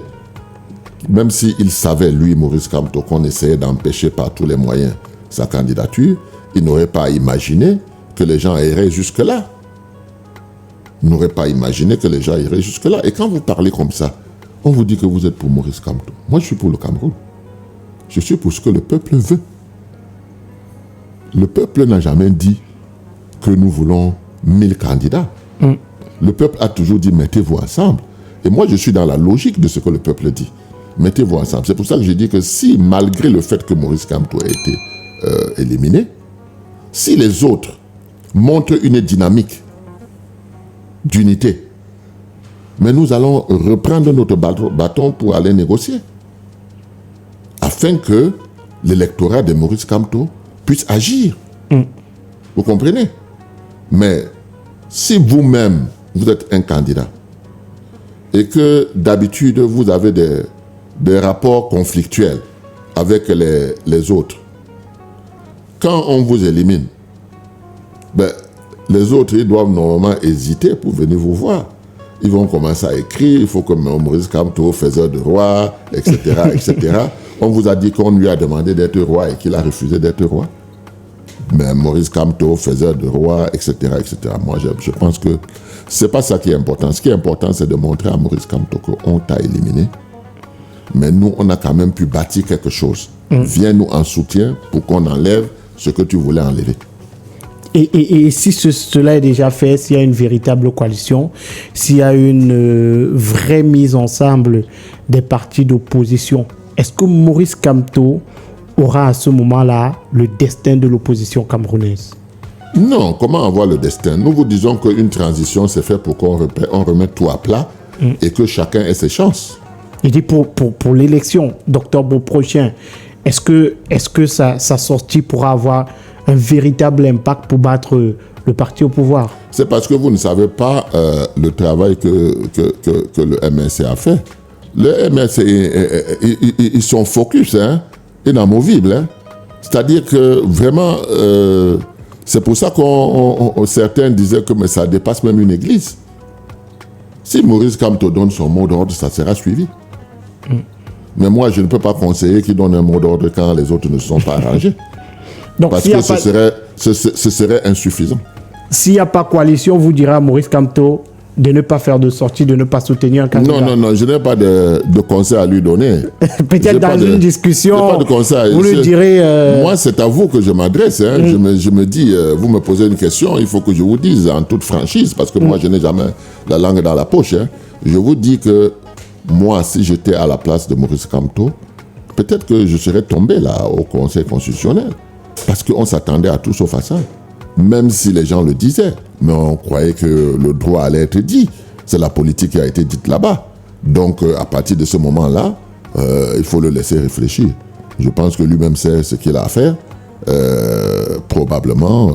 lui, Maurice Kamto, qu'on essayait d'empêcher par tous les moyens sa candidature, il n'aurait pas imaginé que les gens iraient jusque-là. Il n'aurait pas imaginé que les gens iraient jusque-là. Et quand vous parlez comme ça, on vous dit que vous êtes pour Maurice Kamto. Moi, je suis pour le Cameroun. Je suis pour ce que le peuple veut. Le peuple n'a jamais dit que nous voulons 1000 candidats. Le peuple a toujours dit mettez-vous ensemble. Et moi, je suis dans la logique de ce que le peuple dit. Mettez-vous ensemble. C'est pour ça que je dis que si, malgré le fait que Maurice Kamto a été éliminé, si les autres montrent une dynamique d'unité, mais nous allons reprendre notre bâton pour aller négocier, afin que l'électorat de Maurice Kamto puisse agir. Vous comprenez? Mais si vous-même, vous êtes un candidat, et que d'habitude, vous avez des rapports conflictuels avec les autres, quand on vous élimine, les autres, ils doivent normalement hésiter pour venir vous voir. Ils vont commencer à écrire, il faut que Maurice Kamto, faiseur de roi, etc., etc. On vous a dit qu'on lui a demandé d'être roi et qu'il a refusé d'être roi. Mais Maurice Kamto, faiseur de roi, etc., etc. Moi, je pense que c'est pas ça qui est important. Ce qui est important, c'est de montrer à Maurice Kamto qu'on t'a éliminé. Mais nous, on a quand même pu bâtir quelque chose. Viens nous en soutien pour qu'on enlève ce que tu voulais enlever. Et si cela est déjà fait, s'il y a une véritable coalition, s'il y a une vraie mise ensemble des partis d'opposition, est-ce que Maurice Kamto aura à ce moment-là le destin de l'opposition camerounaise? Non, comment avoir le destin? Nous vous disons qu'une transition, c'est fait pour qu'on remette tout à plat et que chacun ait ses chances. Je dis pour l'élection d'octobre prochain, est-ce que sa sortie pourra avoir un véritable impact pour battre le parti au pouvoir? C'est parce que vous ne savez pas le travail que le MRC a fait. Le MRC, ils sont focus, inamovibles. C'est-à-dire que vraiment, c'est pour ça que certains disaient que mais ça dépasse même une église. Si Maurice Kamto donne son mot d'ordre, ça sera suivi. Mais moi, je ne peux pas conseiller qu'il donne un mot d'ordre quand les autres ne sont pas arrangés. Donc, parce que ce serait insuffisant. S'il n'y a pas coalition, vous direz à Maurice Kamto de ne pas faire de sortie, de ne pas soutenir un candidat. Non, je n'ai pas de conseil à lui donner. Peut-être dans une discussion, vous lui direz... Moi, c'est à vous que je m'adresse. Je me dis, vous me posez une question, il faut que je vous dise en toute franchise, parce que moi, je n'ai jamais la langue dans la poche. Je vous dis que moi, si j'étais à la place de Maurice Kamto, peut-être que je serais tombé là au Conseil constitutionnel. Parce qu'on s'attendait à tout sauf à ça. Même si les gens le disaient. Mais on croyait que le droit allait être dit. C'est la politique qui a été dite là-bas. Donc, à partir de ce moment-là, il faut le laisser réfléchir. Je pense que lui-même sait ce qu'il a à faire. Probablement,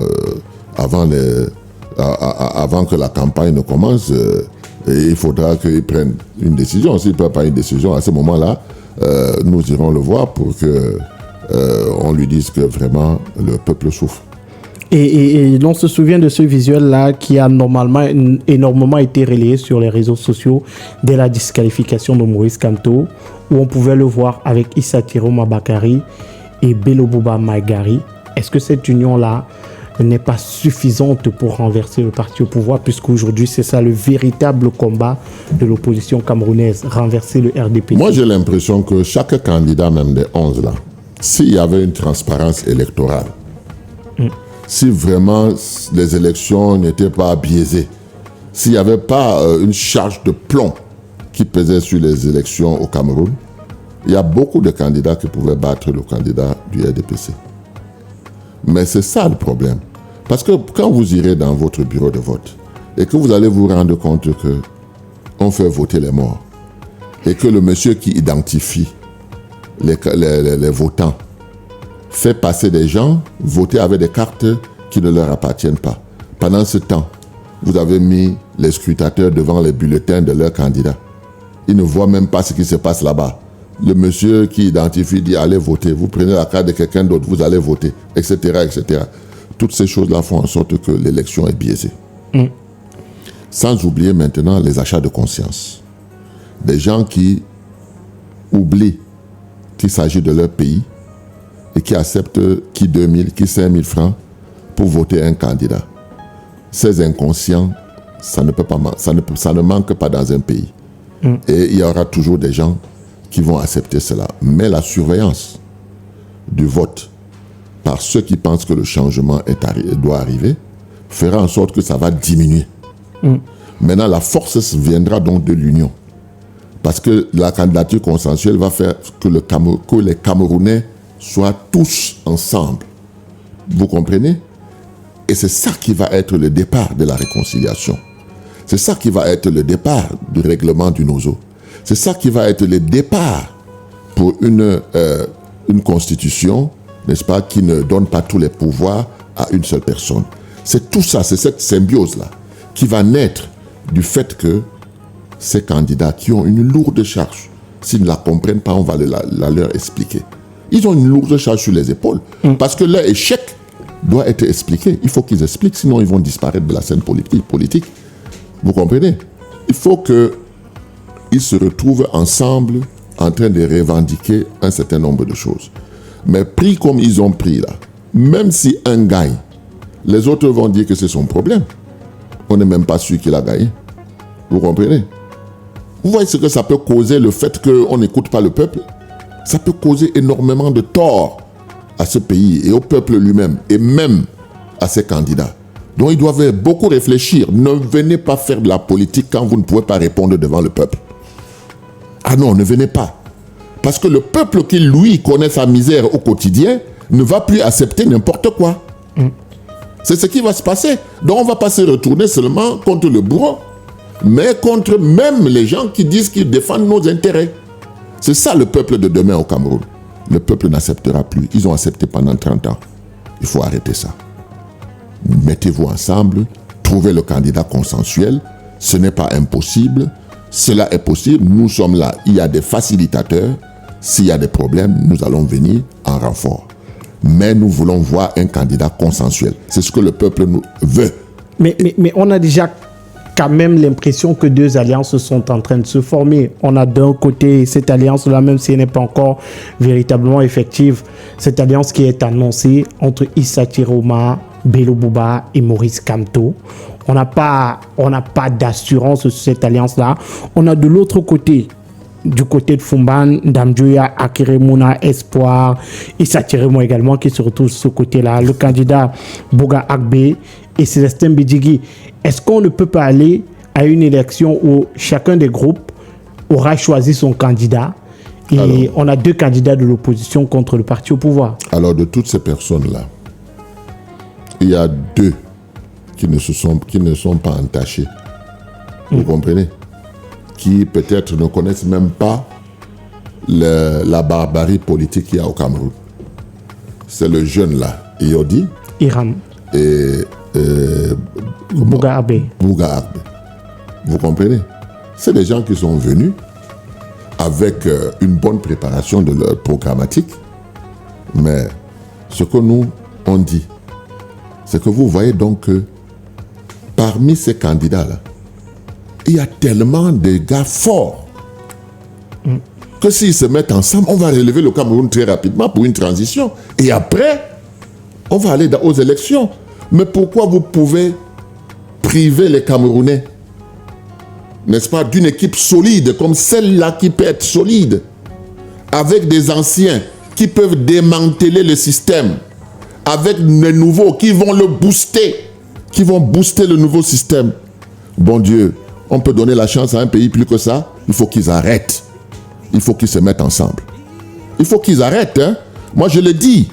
avant que la campagne ne commence, il faudra qu'il prenne une décision. S'il ne prend pas une décision, à ce moment-là, nous irons le voir pour que on lui dise que vraiment le peuple souffre. Et on se souvient de ce visuel-là qui a normalement énormément été relayé sur les réseaux sociaux dès la disqualification de Maurice Kamto, où on pouvait le voir avec Issa Thiro Mabakari et Bello Bouba Maïgari. Est-ce que cette union-là n'est pas suffisante pour renverser le parti au pouvoir, puisqu'aujourd'hui c'est ça le véritable combat de l'opposition camerounaise, renverser le RDP? Moi j'ai l'impression que chaque candidat, même des 11 là, s'il y avait une transparence électorale, si vraiment les élections n'étaient pas biaisées, s'il n'y avait pas une charge de plomb qui pesait sur les élections au Cameroun, il y a beaucoup de candidats qui pouvaient battre le candidat du RDPC. Mais c'est ça le problème. Parce que quand vous irez dans votre bureau de vote et que vous allez vous rendre compte qu'on fait voter les morts et que le monsieur qui identifie les votants fait passer des gens voter avec des cartes qui ne leur appartiennent pas. Pendant ce temps, vous avez mis les scrutateurs devant les bulletins de leurs candidats. Ils ne voient même pas ce qui se passe là-bas. Le monsieur qui identifie dit allez voter. Vous prenez la carte de quelqu'un d'autre, vous allez voter, etc., etc. Toutes ces choses-là font en sorte que l'élection est biaisée. Sans oublier maintenant les achats de conscience. Des gens qui oublient qu'il s'agit de leur pays et qui acceptent qui 2000, qui 5000 francs pour voter un candidat. Ces inconscients, ça ne manque pas dans un pays. Et il y aura toujours des gens qui vont accepter cela. Mais la surveillance du vote par ceux qui pensent que le changement doit arriver fera en sorte que ça va diminuer. Maintenant, la force viendra donc de l'union. Parce que la candidature consensuelle va faire que les Camerounais soient tous ensemble. Vous comprenez? Et c'est ça qui va être le départ de la réconciliation. C'est ça qui va être le départ du règlement du Nozo. C'est ça qui va être le départ pour une constitution, n'est-ce pas, qui ne donne pas tous les pouvoirs à une seule personne. C'est tout ça, c'est cette symbiose-là qui va naître du fait que ces candidats qui ont une lourde charge, s'ils ne la comprennent pas, on va la leur expliquer. Ils ont une lourde charge sur les épaules parce que leur échec doit être expliqué. Il faut qu'ils expliquent, sinon ils vont disparaître de la scène politique. Vous comprenez? Il faut qu'ils se retrouvent ensemble en train de revendiquer un certain nombre de choses. Mais pris comme ils ont pris là, même si un gagne, les autres vont dire que c'est son problème. On n'est même pas sûr qu'il a gagné. Vous comprenez? Vous voyez ce que ça peut causer, le fait qu'on n'écoute pas le peuple? Ça peut causer énormément de tort à ce pays et au peuple lui-même, et même à ses candidats. Donc ils doivent beaucoup réfléchir. Ne venez pas faire de la politique quand vous ne pouvez pas répondre devant le peuple. Ah non, ne venez pas. Parce que le peuple qui, lui, connaît sa misère au quotidien, ne va plus accepter n'importe quoi. C'est ce qui va se passer. Donc on ne va pas se retourner seulement contre le bourreau, mais contre même les gens qui disent qu'ils défendent nos intérêts. C'est ça le peuple de demain au Cameroun. Le peuple n'acceptera plus. Ils ont accepté pendant 30 ans. Il faut arrêter ça. Mettez-vous ensemble, trouvez le candidat consensuel. Ce n'est pas impossible. Cela est possible. Nous sommes là. Il y a des facilitateurs. S'il y a des problèmes, nous allons venir en renfort. Mais nous voulons voir un candidat consensuel. C'est ce que le peuple nous veut. Mais on a déjà quand même l'impression que deux alliances sont en train de se former. On a d'un côté cette alliance-là, même si elle n'est pas encore véritablement effective, cette alliance qui est annoncée entre Issa Chiroma, Bello Bouba et Maurice Kamto. On n'a pas d'assurance sur cette alliance-là. On a de l'autre côté, du côté de Fumban, Damjoya, Akiremuna, Espoir, Issa Chiroma également qui se retrouve sur ce côté-là, le candidat Boga Akbe et Célestin Bidjigui. Est-ce qu'on ne peut pas aller à une élection où chacun des groupes aura choisi son candidat et alors, on a deux candidats de l'opposition contre le parti au pouvoir? Alors de toutes ces personnes-là, il y a deux qui ne sont pas entachés. Vous comprenez? Qui peut-être ne connaissent même pas la barbarie politique qu'il y a au Cameroun. C'est le jeune là, Iodi. Iram. Et Bouga Abe. Vous comprenez? C'est des gens qui sont venus avec une bonne préparation de leur programmatique. Mais ce que nous, on dit, c'est que vous voyez donc que parmi ces candidats-là, il y a tellement de gars forts que s'ils se mettent ensemble, on va relever le Cameroun très rapidement pour une transition. Et après, on va aller aux élections. Mais pourquoi vous pouvez priver les Camerounais, n'est-ce pas, d'une équipe solide comme celle-là qui peut être solide, avec des anciens qui peuvent démanteler le système, avec les nouveaux qui vont le booster, qui vont booster le nouveau système? Bon Dieu, on peut donner la chance à un pays plus que ça. Il faut qu'ils arrêtent. Il faut qu'ils se mettent ensemble. Il faut qu'ils arrêtent. Hein? Moi, je le dis.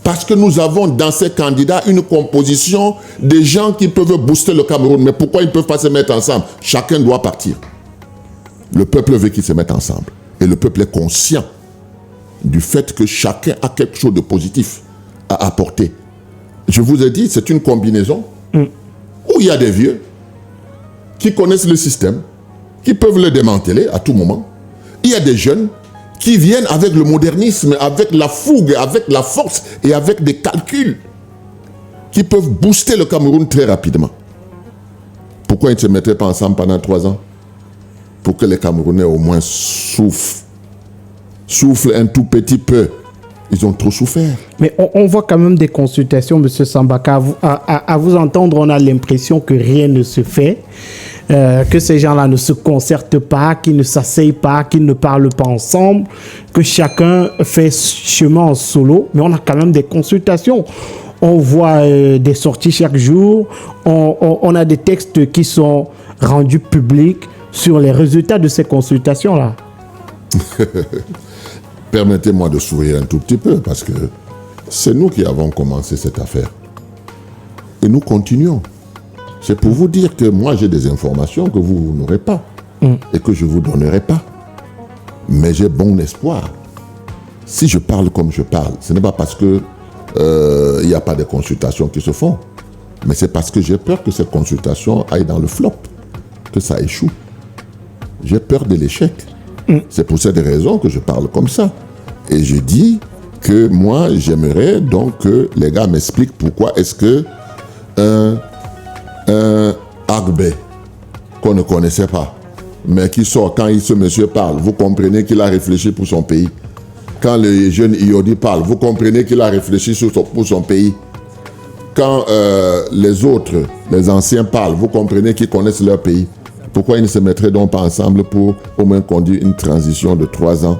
Parce que nous avons dans ces candidats une composition de gens qui peuvent booster le Cameroun. Mais pourquoi ils ne peuvent pas se mettre ensemble? Chacun doit partir. Le peuple veut qu'ils se mettent ensemble. Et le peuple est conscient du fait que chacun a quelque chose de positif à apporter. Je vous ai dit, c'est une combinaison où il y a des vieux qui connaissent le système, qui peuvent le démanteler à tout moment. Il y a des jeunes qui viennent avec le modernisme, avec la fougue, avec la force et avec des calculs qui peuvent booster le Cameroun très rapidement. Pourquoi ils ne se mettaient pas ensemble pendant 3 ans? Pour que les Camerounais au moins soufflent un tout petit peu. Ils ont trop souffert. Mais on voit quand même des consultations, M. Sambaka. À vous entendre, on a l'impression que rien ne se fait, que ces gens-là ne se concertent pas, qu'ils ne s'asseyent pas, qu'ils ne parlent pas ensemble, que chacun fait chemin en solo. Mais on a quand même des consultations. On voit des sorties chaque jour. On a des textes qui sont rendus publics sur les résultats de ces consultations-là. Permettez-moi de sourire un tout petit peu parce que c'est nous qui avons commencé cette affaire. Et nous continuons. C'est pour vous dire que moi j'ai des informations que vous n'aurez pas et que je ne vous donnerai pas. Mais j'ai bon espoir. Si je parle comme je parle, ce n'est pas parce que il n'y a pas de consultations qui se font, mais c'est parce que j'ai peur que ces consultations aillent dans le flop, que ça échoue. J'ai peur de l'échec. C'est pour cette raison que je parle comme ça. Et je dis que moi, j'aimerais donc que les gars m'expliquent pourquoi est-ce que un Agbé qu'on ne connaissait pas, mais qui sort quand ce monsieur parle, vous comprenez qu'il a réfléchi pour son pays. Quand le jeune Iodi parle, vous comprenez qu'il a réfléchi pour son pays. Quand les autres, les anciens parlent, vous comprenez qu'ils connaissent leur pays. Pourquoi ils ne se mettraient donc pas ensemble pour au moins conduire une transition de 3 ans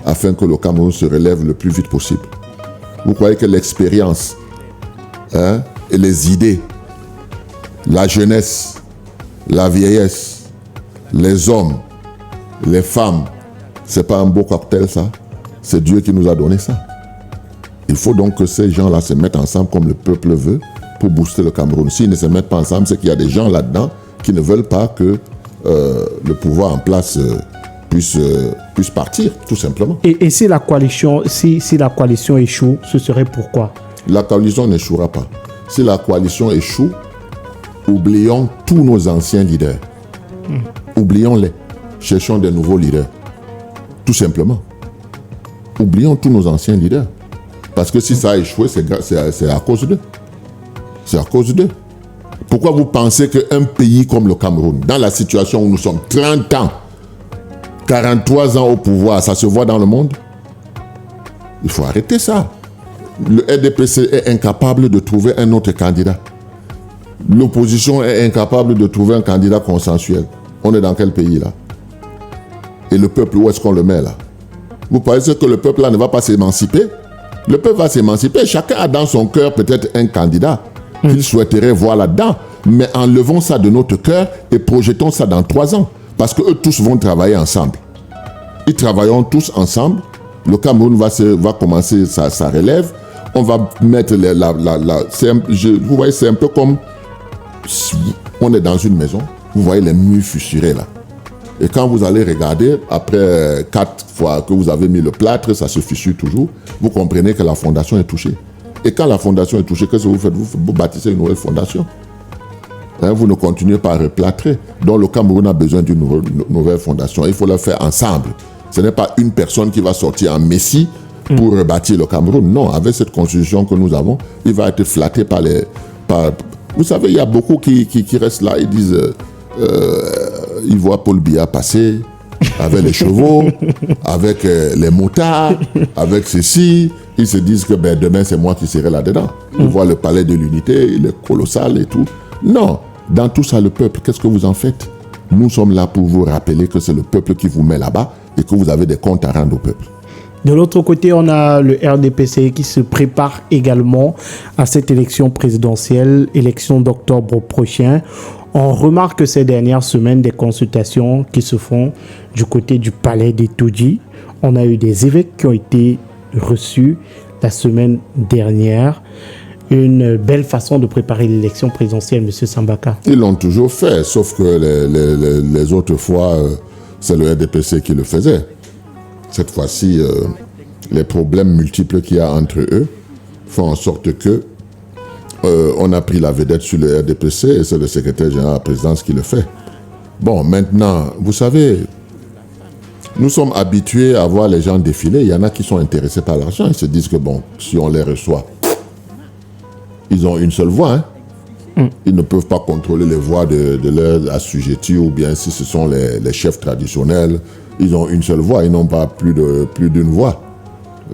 afin que le Cameroun se relève le plus vite possible? Vous croyez que l'expérience et les idées, la jeunesse, la vieillesse, les hommes, les femmes, c'est pas un beau cocktail ça? C'est Dieu qui nous a donné ça. Il faut donc que ces gens-là se mettent ensemble comme le peuple veut pour booster le Cameroun. S'ils ne se mettent pas ensemble, c'est qu'il y a des gens là-dedans qui ne veulent pas que le pouvoir en place puisse partir, tout simplement. Et si la coalition, si la coalition échoue, ce serait pourquoi? La coalition n'échouera pas. Si la coalition échoue, oublions tous nos anciens leaders. Oublions-les. Cherchons des nouveaux leaders. Tout simplement. Oublions tous nos anciens leaders. Parce que si ça a échoué, c'est à cause d'eux. C'est à cause d'eux. Pourquoi vous pensez qu'un pays comme le Cameroun, dans la situation où nous sommes 30 ans, 43 ans au pouvoir, ça se voit dans le monde? Il faut arrêter ça. Le RDPC est incapable de trouver un autre candidat. L'opposition est incapable de trouver un candidat consensuel. On est dans quel pays là? Et le peuple, où est-ce qu'on le met là? Vous pensez que le peuple là ne va pas s'émanciper? Le peuple va s'émanciper. Chacun a dans son cœur peut-être un candidat qu'il souhaiterait voir là-dedans. Mais enlevons ça de notre cœur et projetons ça dans 3 ans. Parce qu'eux tous vont travailler ensemble. Ils travailleront tous ensemble. Le Cameroun va commencer sa relève. On va mettre vous voyez, c'est un peu comme si on est dans une maison. Vous voyez les murs fissurés là. Et quand vous allez regarder, après 4 fois que vous avez mis le plâtre, ça se fissure toujours. Vous comprenez que la fondation est touchée. Et quand la fondation est touchée, qu'est-ce que vous faites? Vous bâtissez une nouvelle fondation. Vous ne continuez pas à replâtrer. Donc le Cameroun a besoin d'une nouvelle fondation. Il faut le faire ensemble. Ce n'est pas une personne qui va sortir en messie pour rebâtir le Cameroun. Non, avec cette constitution que nous avons, il va être flatté par les... Vous savez, il y a beaucoup qui restent là, ils disent... ils voient Paul Biya passer avec les chevaux, avec les motards, avec ceci. Ils se disent que demain, c'est moi qui serai là-dedans. Ils voient le palais de l'unité, il est colossal et tout. Non, dans tout ça, le peuple, qu'est-ce que vous en faites? Nous sommes là pour vous rappeler que c'est le peuple qui vous met là-bas et que vous avez des comptes à rendre au peuple. De l'autre côté, on a le RDPC qui se prépare également à cette élection présidentielle, élection d'octobre prochain. On remarque ces dernières semaines des consultations qui se font du côté du palais des Toudji. On a eu des évêques qui ont été reçus la semaine dernière. Une belle façon de préparer l'élection présidentielle, M. Sambaka. Ils l'ont toujours fait, sauf que les autres fois, c'est le RDPC qui le faisait. Cette fois-ci, les problèmes multiples qu'il y a entre eux font en sorte que on a pris la vedette sur le RDPC et c'est le secrétaire général de la présidence qui le fait. Bon, maintenant, vous savez, Nous sommes habitués à voir les gens défiler. Il y en a qui sont intéressés par l'argent. Ils se disent que bon, si on les reçoit, ils ont une seule voix. Ils ne peuvent pas contrôler les voix de leurs assujettis, ou bien si ce sont les chefs traditionnels, ils ont une seule voix. Ils n'ont pas plus d'une voix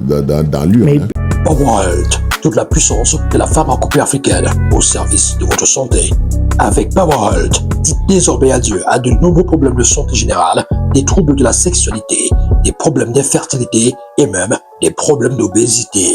dans l'urne. PowerHealth, toute la puissance de la pharmacopée africaine au service de votre santé. Avec PowerHealth, dites désormais adieu à de nombreux problèmes de santé générale, des troubles de la sexualité, des problèmes d'infertilité et même des problèmes d'obésité.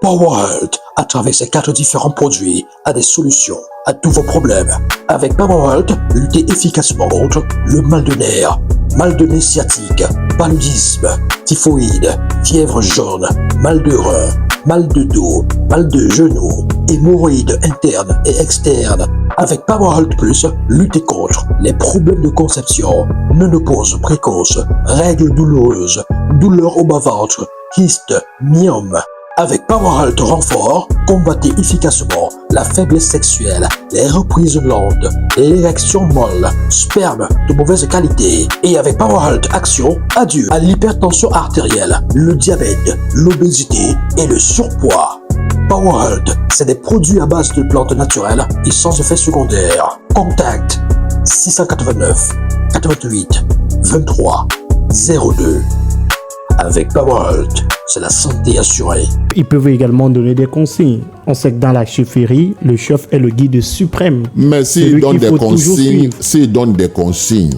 PowerHealth, à travers ses 4 différents produits, a des solutions à tous vos problèmes. Avec PowerHealth, luttez efficacement contre le mal de nerfs, mal de nez sciatique, paludisme, typhoïde, fièvre jaune, mal de rein, mal de dos, mal de genoux, hémorroïdes internes et externes. Avec PowerHealth Plus, luttez contre les problèmes de conception, ménopause précoce, règles douloureuses, douleurs au bas-ventre, kystes, myome. Avec PowerHealth Renfort, combattez efficacement la faiblesse sexuelle, les reprises lentes, l'érection molle, sperme de mauvaise qualité. Et avec PowerHealth Action, adieu à l'hypertension artérielle, le diabète, l'obésité et le surpoids. PowerHealth, c'est des produits à base de plantes naturelles et sans effet secondaire. Contact 689 88 23 02. Avec PowerHealth, c'est la santé assurée. Ils peuvent également donner des consignes. On sait que dans la chefferie, le chef est le guide suprême. Mais s'il donne des consignes,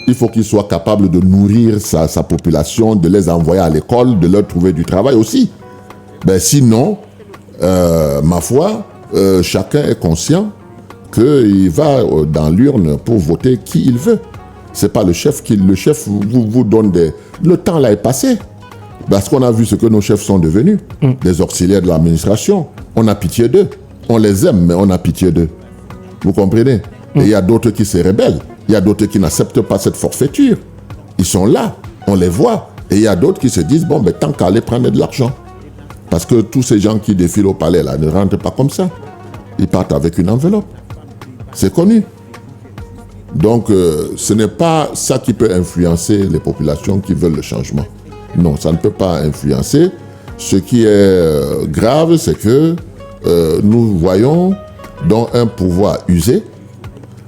il faut qu'il soit capable de nourrir sa population, de les envoyer à l'école, de leur trouver du travail aussi. Ben sinon, ma foi, chacun est conscient qu'il va dans l'urne pour voter qui il veut. C'est pas le chef qui... Le chef vous donne des... Le temps là est passé. Parce qu'on a vu ce que nos chefs sont devenus. Des auxiliaires de l'administration. On a pitié d'eux. On les aime, mais on a pitié d'eux. Vous comprenez? Et il y a d'autres qui se rebellent. Il y a d'autres qui n'acceptent pas cette forfaiture. Ils sont là. On les voit. Et il y a d'autres qui se disent, bon, ben, tant qu'à aller prendre de l'argent. Parce que tous ces gens qui défilent au palais là ne rentrent pas comme ça. Ils partent avec une enveloppe. C'est connu. Donc, ce n'est pas ça qui peut influencer les populations qui veulent le changement. Non, ça ne peut pas influencer. Ce qui est grave, c'est que nous voyons dans un pouvoir usé,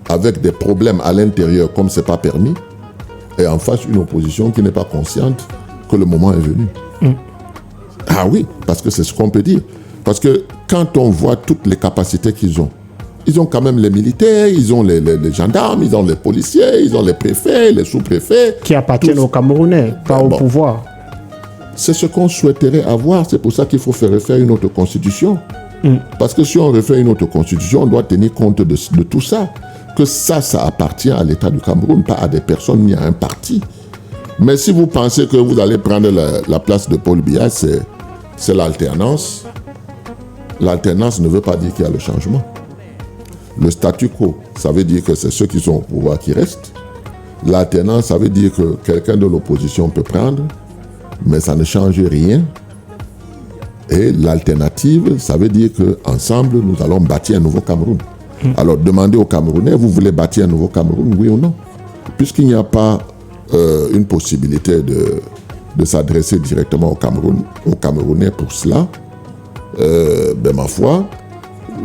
avec des problèmes à l'intérieur comme ce n'est pas permis, et en face une opposition qui n'est pas consciente que le moment est venu. Ah oui, parce que c'est ce qu'on peut dire. Parce que quand on voit toutes les capacités qu'ils ont quand même les militaires, ils ont les gendarmes, ils ont les policiers, ils ont les préfets, les sous-préfets. Qui appartiennent aux Camerounais, pas au pouvoir. C'est ce qu'on souhaiterait avoir. C'est pour ça qu'il faut faire refaire une autre constitution. Parce que si on refait une autre constitution, on doit tenir compte de tout ça. Que ça appartient à l'État du Cameroun, pas à des personnes ni à un parti. Mais si vous pensez que vous allez prendre la place de Paul Biya, c'est l'alternance. L'alternance ne veut pas dire qu'il y a le changement. Le statu quo, ça veut dire que c'est ceux qui sont au pouvoir qui restent. L'alternance, ça veut dire que quelqu'un de l'opposition peut prendre, mais ça ne change rien. Et l'alternative, ça veut dire qu'ensemble, nous allons bâtir un nouveau Cameroun. Alors, demandez aux Camerounais, vous voulez bâtir un nouveau Cameroun, oui ou non? Puisqu'il n'y a pas une possibilité de s'adresser directement aux Camerounais pour cela, ben ma foi,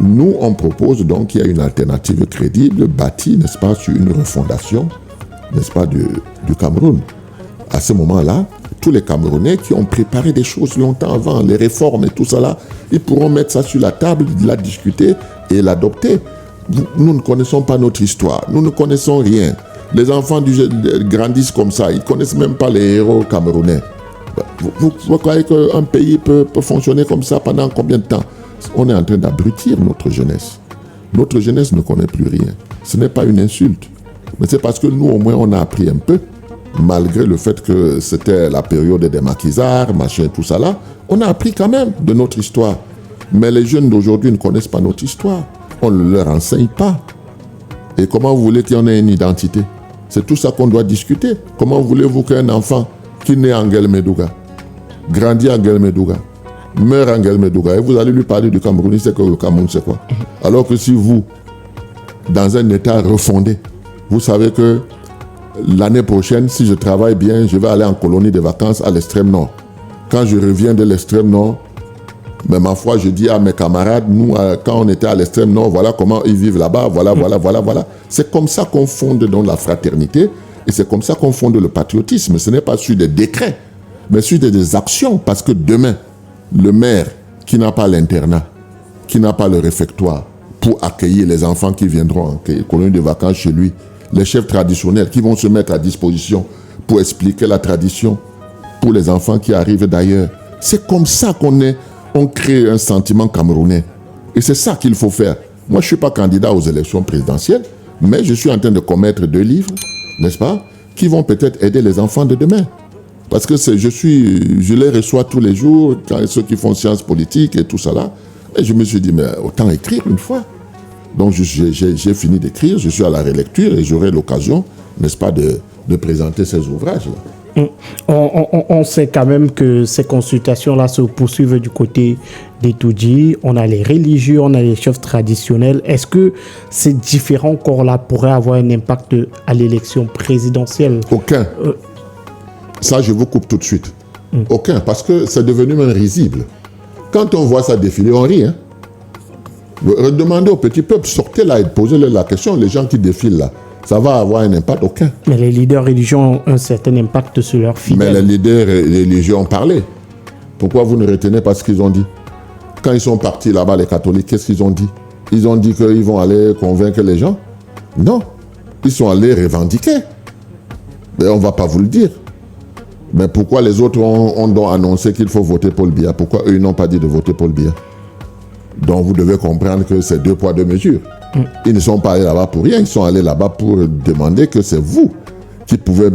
nous, on propose donc qu'il y ait une alternative crédible, bâtie, n'est-ce pas, sur une refondation, n'est-ce pas, du Cameroun. À ce moment-là, tous les Camerounais qui ont préparé des choses longtemps avant, les réformes et tout ça là, ils pourront mettre ça sur la table, la discuter et l'adopter. Nous ne connaissons pas notre histoire, nous ne connaissons rien. Les enfants grandissent comme ça, ils ne connaissent même pas les héros camerounais. Vous croyez qu'un pays peut fonctionner comme ça pendant combien de temps? On est en train d'abrutir notre jeunesse. Notre jeunesse ne connaît plus rien. Ce n'est pas une insulte. Mais c'est parce que nous, au moins, on a appris un peu. Malgré le fait que c'était la période des maquisards, machin, tout ça là. On a appris quand même de notre histoire. Mais les jeunes d'aujourd'hui ne connaissent pas notre histoire. On ne leur enseigne pas. Et comment vous voulez qu'il y en ait une identité? C'est tout ça qu'on doit discuter. Comment voulez-vous qu'un enfant qui naît en Guelmedouga, grandit en Guelmedouga, meurt en Guelmedouga, et vous allez lui parler du Cameroun, il sait que le Cameroun c'est quoi? Alors que si vous, dans un État refondé, vous savez que l'année prochaine, si je travaille bien, je vais aller en colonie de vacances à l'extrême nord. Quand je reviens de l'extrême nord, mais ma foi, je dis à mes camarades, nous, quand on était à l'extrême nord, voilà comment ils vivent là-bas, voilà. C'est comme ça qu'on fonde donc la fraternité et c'est comme ça qu'on fonde le patriotisme. Ce n'est pas sur des décrets, mais sur des actions. Parce que demain, le maire qui n'a pas l'internat, qui n'a pas le réfectoire pour accueillir les enfants qui viendront en colonie de vacances chez lui, les chefs traditionnels qui vont se mettre à disposition pour expliquer la tradition pour les enfants qui arrivent d'ailleurs. C'est comme ça on crée un sentiment camerounais. Et c'est ça qu'il faut faire. Moi, je ne suis pas candidat aux élections présidentielles, mais je suis en train de commettre 2 livres, n'est-ce pas, qui vont peut-être aider les enfants de demain. Parce que je les reçois tous les jours, ceux qui font sciences politiques et tout ça là. Et je me suis dit, mais autant écrire une fois. Donc, j'ai fini d'écrire, je suis à la relecture et j'aurai l'occasion, n'est-ce pas, de présenter ces ouvrages-là. On sait quand même que ces consultations-là se poursuivent du côté des Toudji. On a les religieux, on a les chefs traditionnels. Est-ce que ces différents corps-là pourraient avoir un impact à l'élection présidentielle? Aucun. Ça, je vous coupe tout de suite. Aucun, parce que c'est devenu même risible. Quand on voit ça défiler, on rit. Hein? Demandez au petit peuple, sortez là et posez-leur la question. Les gens qui défilent là, ça va avoir un impact? Aucun. Mais les leaders religieux ont un certain impact sur leurs fidèles. Mais les leaders religieux ont parlé. Pourquoi vous ne retenez pas ce qu'ils ont dit? Quand ils sont partis là-bas, les catholiques, qu'est-ce qu'ils ont dit? Ils ont dit qu'ils vont aller convaincre les gens? Non. Ils sont allés revendiquer. Mais on ne va pas vous le dire. Mais pourquoi les autres ont donc annoncé qu'il faut voter Paul Biya? Pourquoi eux n'ont pas dit de voter Paul Biya? Donc vous devez comprendre que c'est 2 poids 2 mesures. Ils ne sont pas allés là-bas pour rien, ils sont allés là-bas pour demander que c'est vous qui pouvez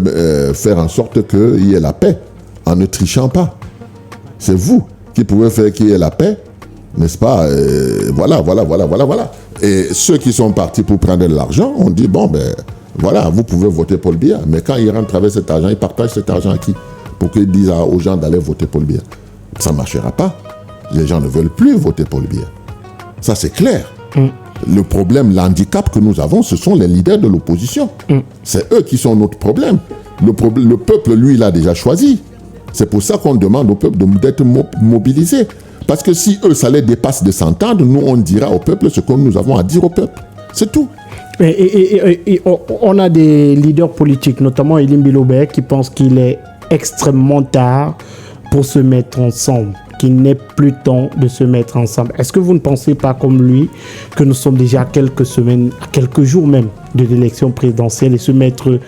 faire en sorte qu'il y ait la paix, en ne trichant pas. C'est vous qui pouvez faire qu'il y ait la paix, n'est-ce pas? Voilà. Et ceux qui sont partis pour prendre de l'argent, on dit, bon, ben, voilà, vous pouvez voter Paul Biya. Mais quand ils rentrent avec cet argent, ils partagent cet argent à qui? Pour qu'ils disent aux gens d'aller voter Paul Biya. Ça ne marchera pas. Les gens ne veulent plus voter Paul Biya. Ça, c'est clair. Le problème, l'handicap que nous avons, ce sont les leaders de l'opposition. C'est eux qui sont notre problème. Le peuple, lui, il a déjà choisi. C'est pour ça qu'on demande au peuple d'être mobilisé. Parce que si eux, ça les dépasse de s'entendre, nous, on dira au peuple ce que nous avons à dire au peuple. C'est tout. Et on a des leaders politiques, notamment Elim Bilobert, qui pensent qu'il est extrêmement tard pour se mettre ensemble, qu'il n'est plus temps de se mettre ensemble. Est-ce que vous ne pensez pas comme lui que nous sommes déjà à quelques semaines, à quelques jours même de l'élection présidentielle et se mettre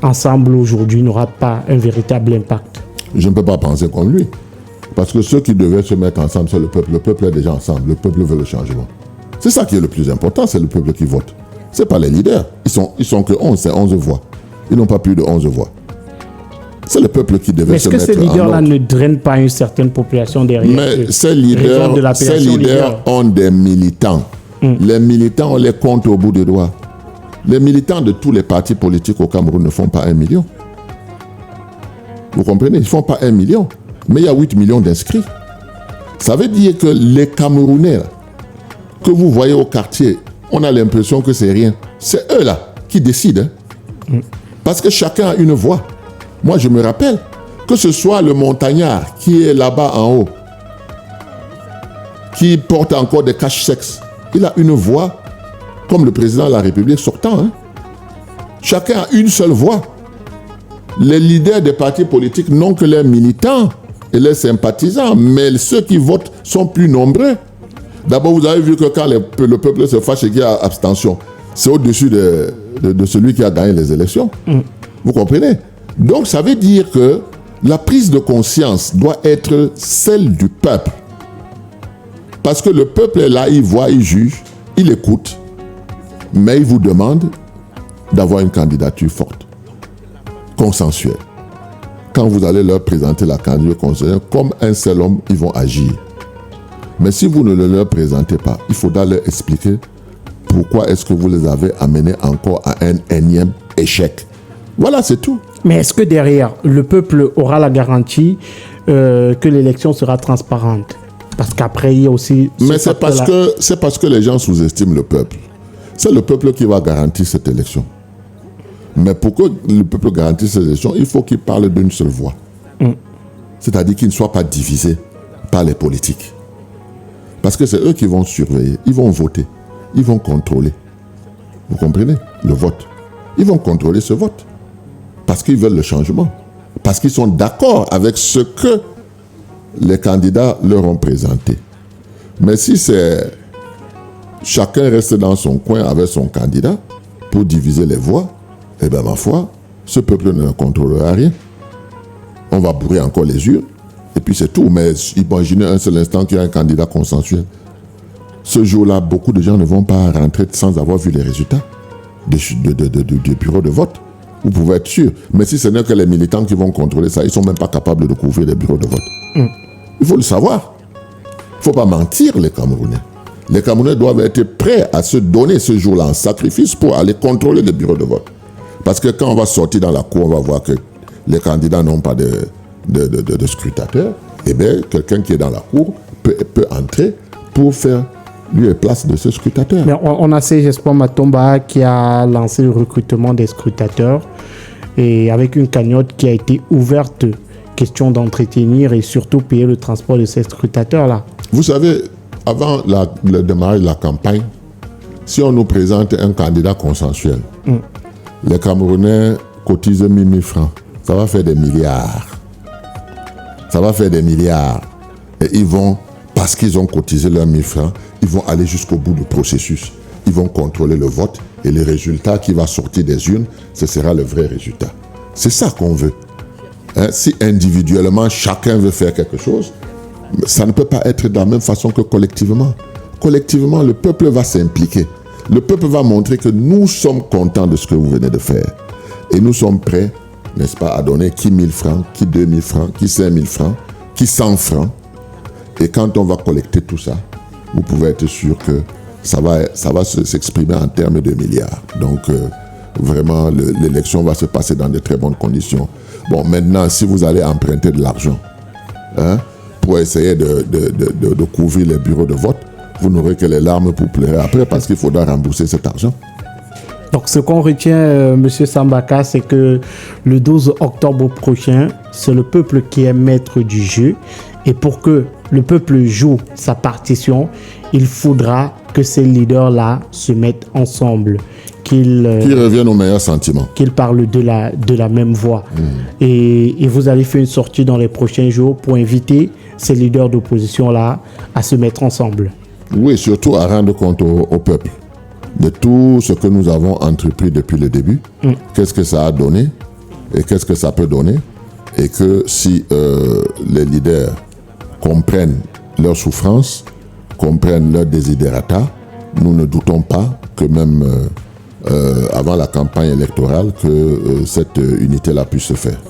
ensemble aujourd'hui n'aura pas un véritable impact? Je ne peux pas penser comme lui. Parce que ceux qui devaient se mettre ensemble, c'est le peuple. Le peuple est déjà ensemble. Le peuple veut le changement. C'est ça qui est le plus important, c'est le peuple qui vote. Ce n'est pas les leaders. Ils sont que 11, c'est 11 voix. Ils n'ont pas plus de 11 voix. C'est le peuple qui devait se mettre en ordre. Est-ce que ces leaders-là ne drainent pas une certaine population derrière? Mais ces leaders ont des militants. Les militants, on les compte au bout des doigts. Les militants de tous les partis politiques au Cameroun ne font pas 1 million. Vous comprenez? Ils ne font pas 1 million. Mais il y a 8 millions d'inscrits. Ça veut dire que les Camerounais là, que vous voyez au quartier, on a l'impression que c'est rien. C'est eux là qui décident. Parce que chacun a une voix. Moi, je me rappelle que ce soit le montagnard qui est là-bas en haut, qui porte encore des caches-sexes. Il a une voix comme le président de la République sortant. Chacun a une seule voix. Les leaders des partis politiques n'ont que leurs militants et leurs sympathisants, mais ceux qui votent sont plus nombreux. D'abord, vous avez vu que quand le peuple se fâche et qu'il y a abstention, c'est au-dessus de celui qui a gagné les élections. Vous comprenez? Donc, ça veut dire que la prise de conscience doit être celle du peuple. Parce que le peuple est là, il voit, il juge, il écoute, mais il vous demande d'avoir une candidature forte, consensuelle. Quand vous allez leur présenter la candidature consensuelle, comme un seul homme, ils vont agir. Mais si vous ne le leur présentez pas, il faudra leur expliquer pourquoi est-ce que vous les avez amenés encore à un énième échec. Voilà, c'est tout. Mais est-ce que derrière, le peuple aura la garantie que l'élection sera transparente? Parce qu'après, il y a aussi... Mais c'est parce que les gens sous-estiment le peuple. C'est le peuple qui va garantir cette élection. Mais pour que le peuple garantisse ces élections, il faut qu'il parle d'une seule voix. C'est-à-dire qu'il ne soit pas divisé par les politiques. Parce que c'est eux qui vont surveiller, ils vont voter, ils vont contrôler. Vous comprenez? Le vote. Ils vont contrôler ce vote. Parce qu'ils veulent le changement. Parce qu'ils sont d'accord avec ce que les candidats leur ont présenté. Mais si c'est chacun reste dans son coin avec son candidat pour diviser les voix, eh bien ma foi, ce peuple ne contrôlera rien. On va bourrer encore les urnes et puis c'est tout. Mais imaginez un seul instant qu'il y a un candidat consensuel. Ce jour-là, beaucoup de gens ne vont pas rentrer sans avoir vu les résultats du bureau de vote. Vous pouvez être sûr. Mais si ce n'est que les militants qui vont contrôler ça, ils ne sont même pas capables de couvrir les bureaux de vote. Il faut le savoir. Il ne faut pas mentir, les Camerounais. Les Camerounais doivent être prêts à se donner ce jour-là en sacrifice pour aller contrôler les bureaux de vote. Parce que quand on va sortir dans la cour, on va voir que les candidats n'ont pas de scrutateurs. Eh bien, quelqu'un qui est dans la cour peut entrer pour faire lieu et place de ce scrutateur. Mais on a Serge Espoir Matomba qui a lancé le recrutement des scrutateurs et avec une cagnotte qui a été ouverte, question d'entretenir et surtout payer le transport de ces scrutateurs-là. Vous savez, avant le démarrage de la campagne, si on nous présente un candidat consensuel, les Camerounais cotisent 1 000 francs. Ça va faire des milliards. Ça va faire des milliards. Et ils vont, parce qu'ils ont cotisé leurs 1 000 francs, ils vont aller jusqu'au bout du processus. Ils vont contrôler le vote et le résultat qui va sortir des urnes, ce sera le vrai résultat. C'est ça qu'on veut. Si individuellement, chacun veut faire quelque chose, ça ne peut pas être de la même façon que collectivement. Collectivement, le peuple va s'impliquer. Le peuple va montrer que nous sommes contents de ce que vous venez de faire. Et nous sommes prêts, n'est-ce pas, à donner qui 1 000 francs, qui 2 000 francs, qui 5 000 francs, qui 100 francs. Et quand on va collecter tout ça, vous pouvez être sûr que ça va s'exprimer en termes de milliards. Donc, vraiment, l'élection va se passer dans de très bonnes conditions. Bon, maintenant, si vous allez emprunter de l'argent pour essayer de couvrir les bureaux de vote, vous n'aurez que les larmes pour pleurer après parce qu'il faudra rembourser cet argent. Donc, ce qu'on retient, M. Sambaka, c'est que le 12 octobre prochain, c'est le peuple qui est maître du jeu. Et pour que le peuple joue sa partition, il faudra que ces leaders-là se mettent ensemble. Qu'ils reviennent aux meilleurs sentiments. Qu'ils parlent de la même voix. Et vous allez faire une sortie dans les prochains jours pour inviter ces leaders d'opposition-là à se mettre ensemble. Oui, surtout à rendre compte au peuple de tout ce que nous avons entrepris depuis le début. Qu'est-ce que ça a donné et qu'est-ce que ça peut donner. Et que si les leaders comprennent leurs souffrances, comprennent leurs desiderata, nous ne doutons pas que même avant la campagne électorale, que cette unité-là puisse se faire.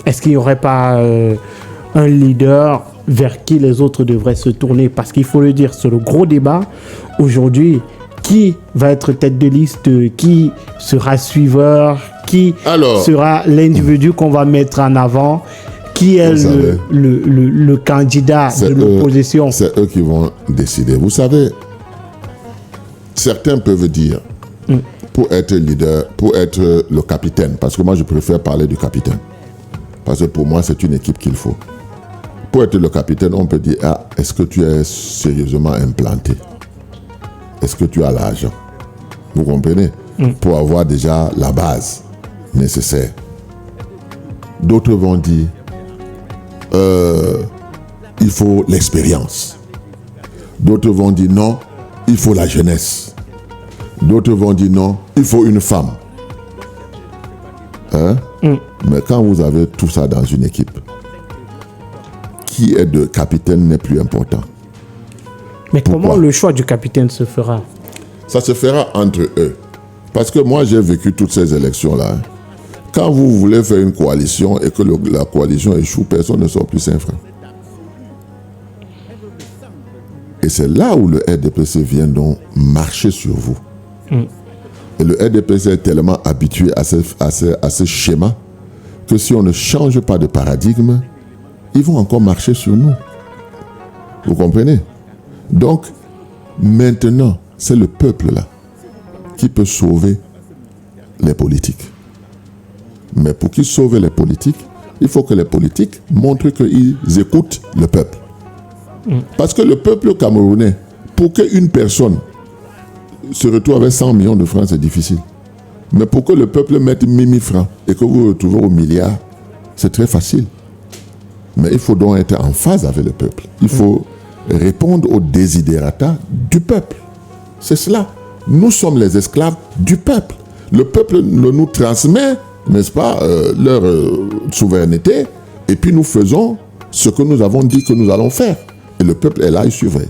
Est-ce qu'il n'y aurait pas un leader vers qui les autres devraient se tourner? Parce qu'il faut le dire, c'est le gros débat aujourd'hui. Qui va être tête de liste? Qui sera suiveur? Qui sera l'individu qu'on va mettre en avant? Qui est le candidat de l'opposition? C'est eux qui vont décider. Vous savez, certains peuvent dire, pour être leader, pour être le capitaine, parce que moi je préfère parler du capitaine, parce que pour moi c'est une équipe qu'il faut. Pour être le capitaine, on peut dire, est-ce que tu es sérieusement implanté? Est-ce que tu as l'argent? Vous comprenez? Pour avoir déjà la base nécessaire. D'autres vont dire, il faut l'expérience. D'autres vont dire non, il faut la jeunesse. D'autres vont dire non, il faut une femme. Mais quand vous avez tout ça dans une équipe, qui est de capitaine n'est plus important. Mais comment le choix du capitaine se fera? Ça se fera entre eux. Parce que moi, j'ai vécu toutes ces élections-là. Quand vous voulez faire une coalition et que la coalition échoue, personne ne sort plus 5 francs. Et c'est là où le RDPC vient donc marcher sur vous. Et le RDPC est tellement habitué à ce schéma que si on ne change pas de paradigme, ils vont encore marcher sur nous. Vous comprenez? Donc, maintenant, c'est le peuple là qui peut sauver les politiques. Mais pour qu'ils sauvent les politiques, il faut que les politiques montrent qu'ils écoutent le peuple. Parce que le peuple camerounais, pour qu'une personne se retrouve avec 100 millions de francs, c'est difficile. Mais pour que le peuple mette 1000 francs et que vous vous retrouvez au milliard, c'est très facile. Mais il faut donc être en phase avec le peuple. Il faut répondre aux desiderata du peuple. C'est cela. Nous sommes les esclaves du peuple. Le peuple nous transmet, n'est-ce pas, leur souveraineté, et puis nous faisons ce que nous avons dit que nous allons faire. Et le peuple est là, il surveille.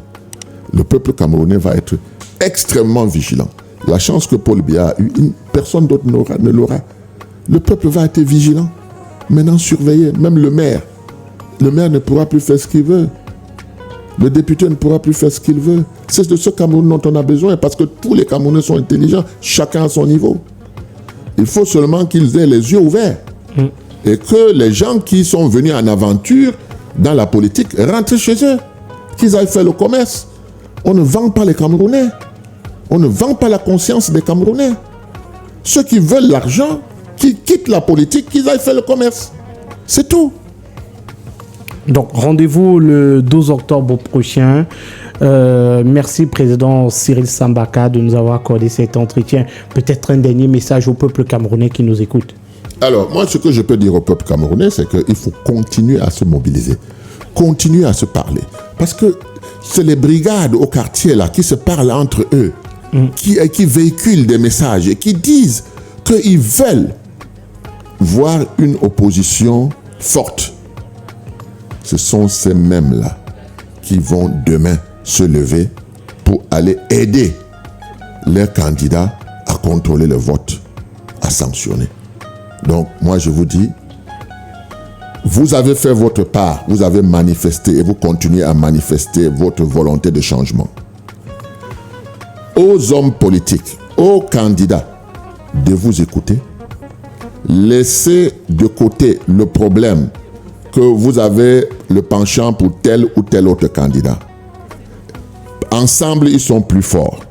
Le peuple camerounais va être extrêmement vigilant. La chance que Paul Biya a eue, personne d'autre ne l'aura. Le peuple va être vigilant. Maintenant, surveiller, même le maire. Le maire ne pourra plus faire ce qu'il veut. Le député ne pourra plus faire ce qu'il veut. C'est de ce Cameroun dont on a besoin, parce que tous les Camerounais sont intelligents, chacun à son niveau. Il faut seulement qu'ils aient les yeux ouverts. Et que les gens qui sont venus en aventure dans la politique rentrent chez eux. Qu'ils aillent faire le commerce. On ne vend pas les Camerounais. On ne vend pas la conscience des Camerounais. Ceux qui veulent l'argent, qui quittent la politique, qu'ils aillent faire le commerce. C'est tout. Donc, rendez-vous le 12 octobre prochain. Merci, Président Cyril Sambaka, de nous avoir accordé cet entretien. Peut-être un dernier message au peuple camerounais qui nous écoute. Alors, moi, ce que je peux dire au peuple camerounais, c'est qu'il faut continuer à se mobiliser, continuer à se parler. Parce que c'est les brigades au quartier là qui se parlent entre eux, qui véhiculent des messages et qui disent qu'ils veulent voir une opposition forte. Ce sont ces mêmes-là qui vont demain se lever pour aller aider leurs candidats à contrôler le vote, à sanctionner. Donc, moi, je vous dis, vous avez fait votre part, vous avez manifesté et vous continuez à manifester votre volonté de changement. Aux hommes politiques, aux candidats, de vous écouter, laissez de côté le problème que vous avez le penchant pour tel ou tel autre candidat. Ensemble, ils sont plus forts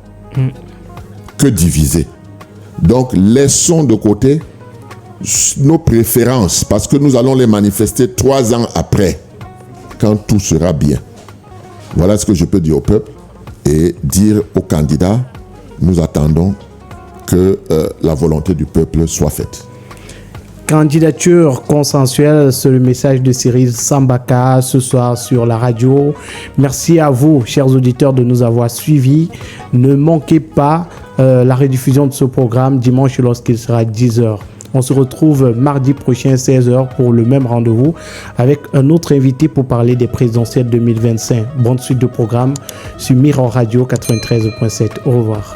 que divisés. Donc, laissons de côté nos préférences, parce que nous allons les manifester 3 ans après, quand tout sera bien. Voilà ce que je peux dire au peuple et dire aux candidats, nous attendons que la volonté du peuple soit faite. Candidature consensuelle, c'est le message de Cyril Sambaka ce soir sur la radio. Merci à vous, chers auditeurs, de nous avoir suivis. Ne manquez pas la rediffusion de ce programme dimanche lorsqu'il sera 10h. On se retrouve mardi prochain 16h pour le même rendez-vous avec un autre invité pour parler des présidentielles 2025. Bonne suite de programme sur Mirror Radio 93.7. Au revoir.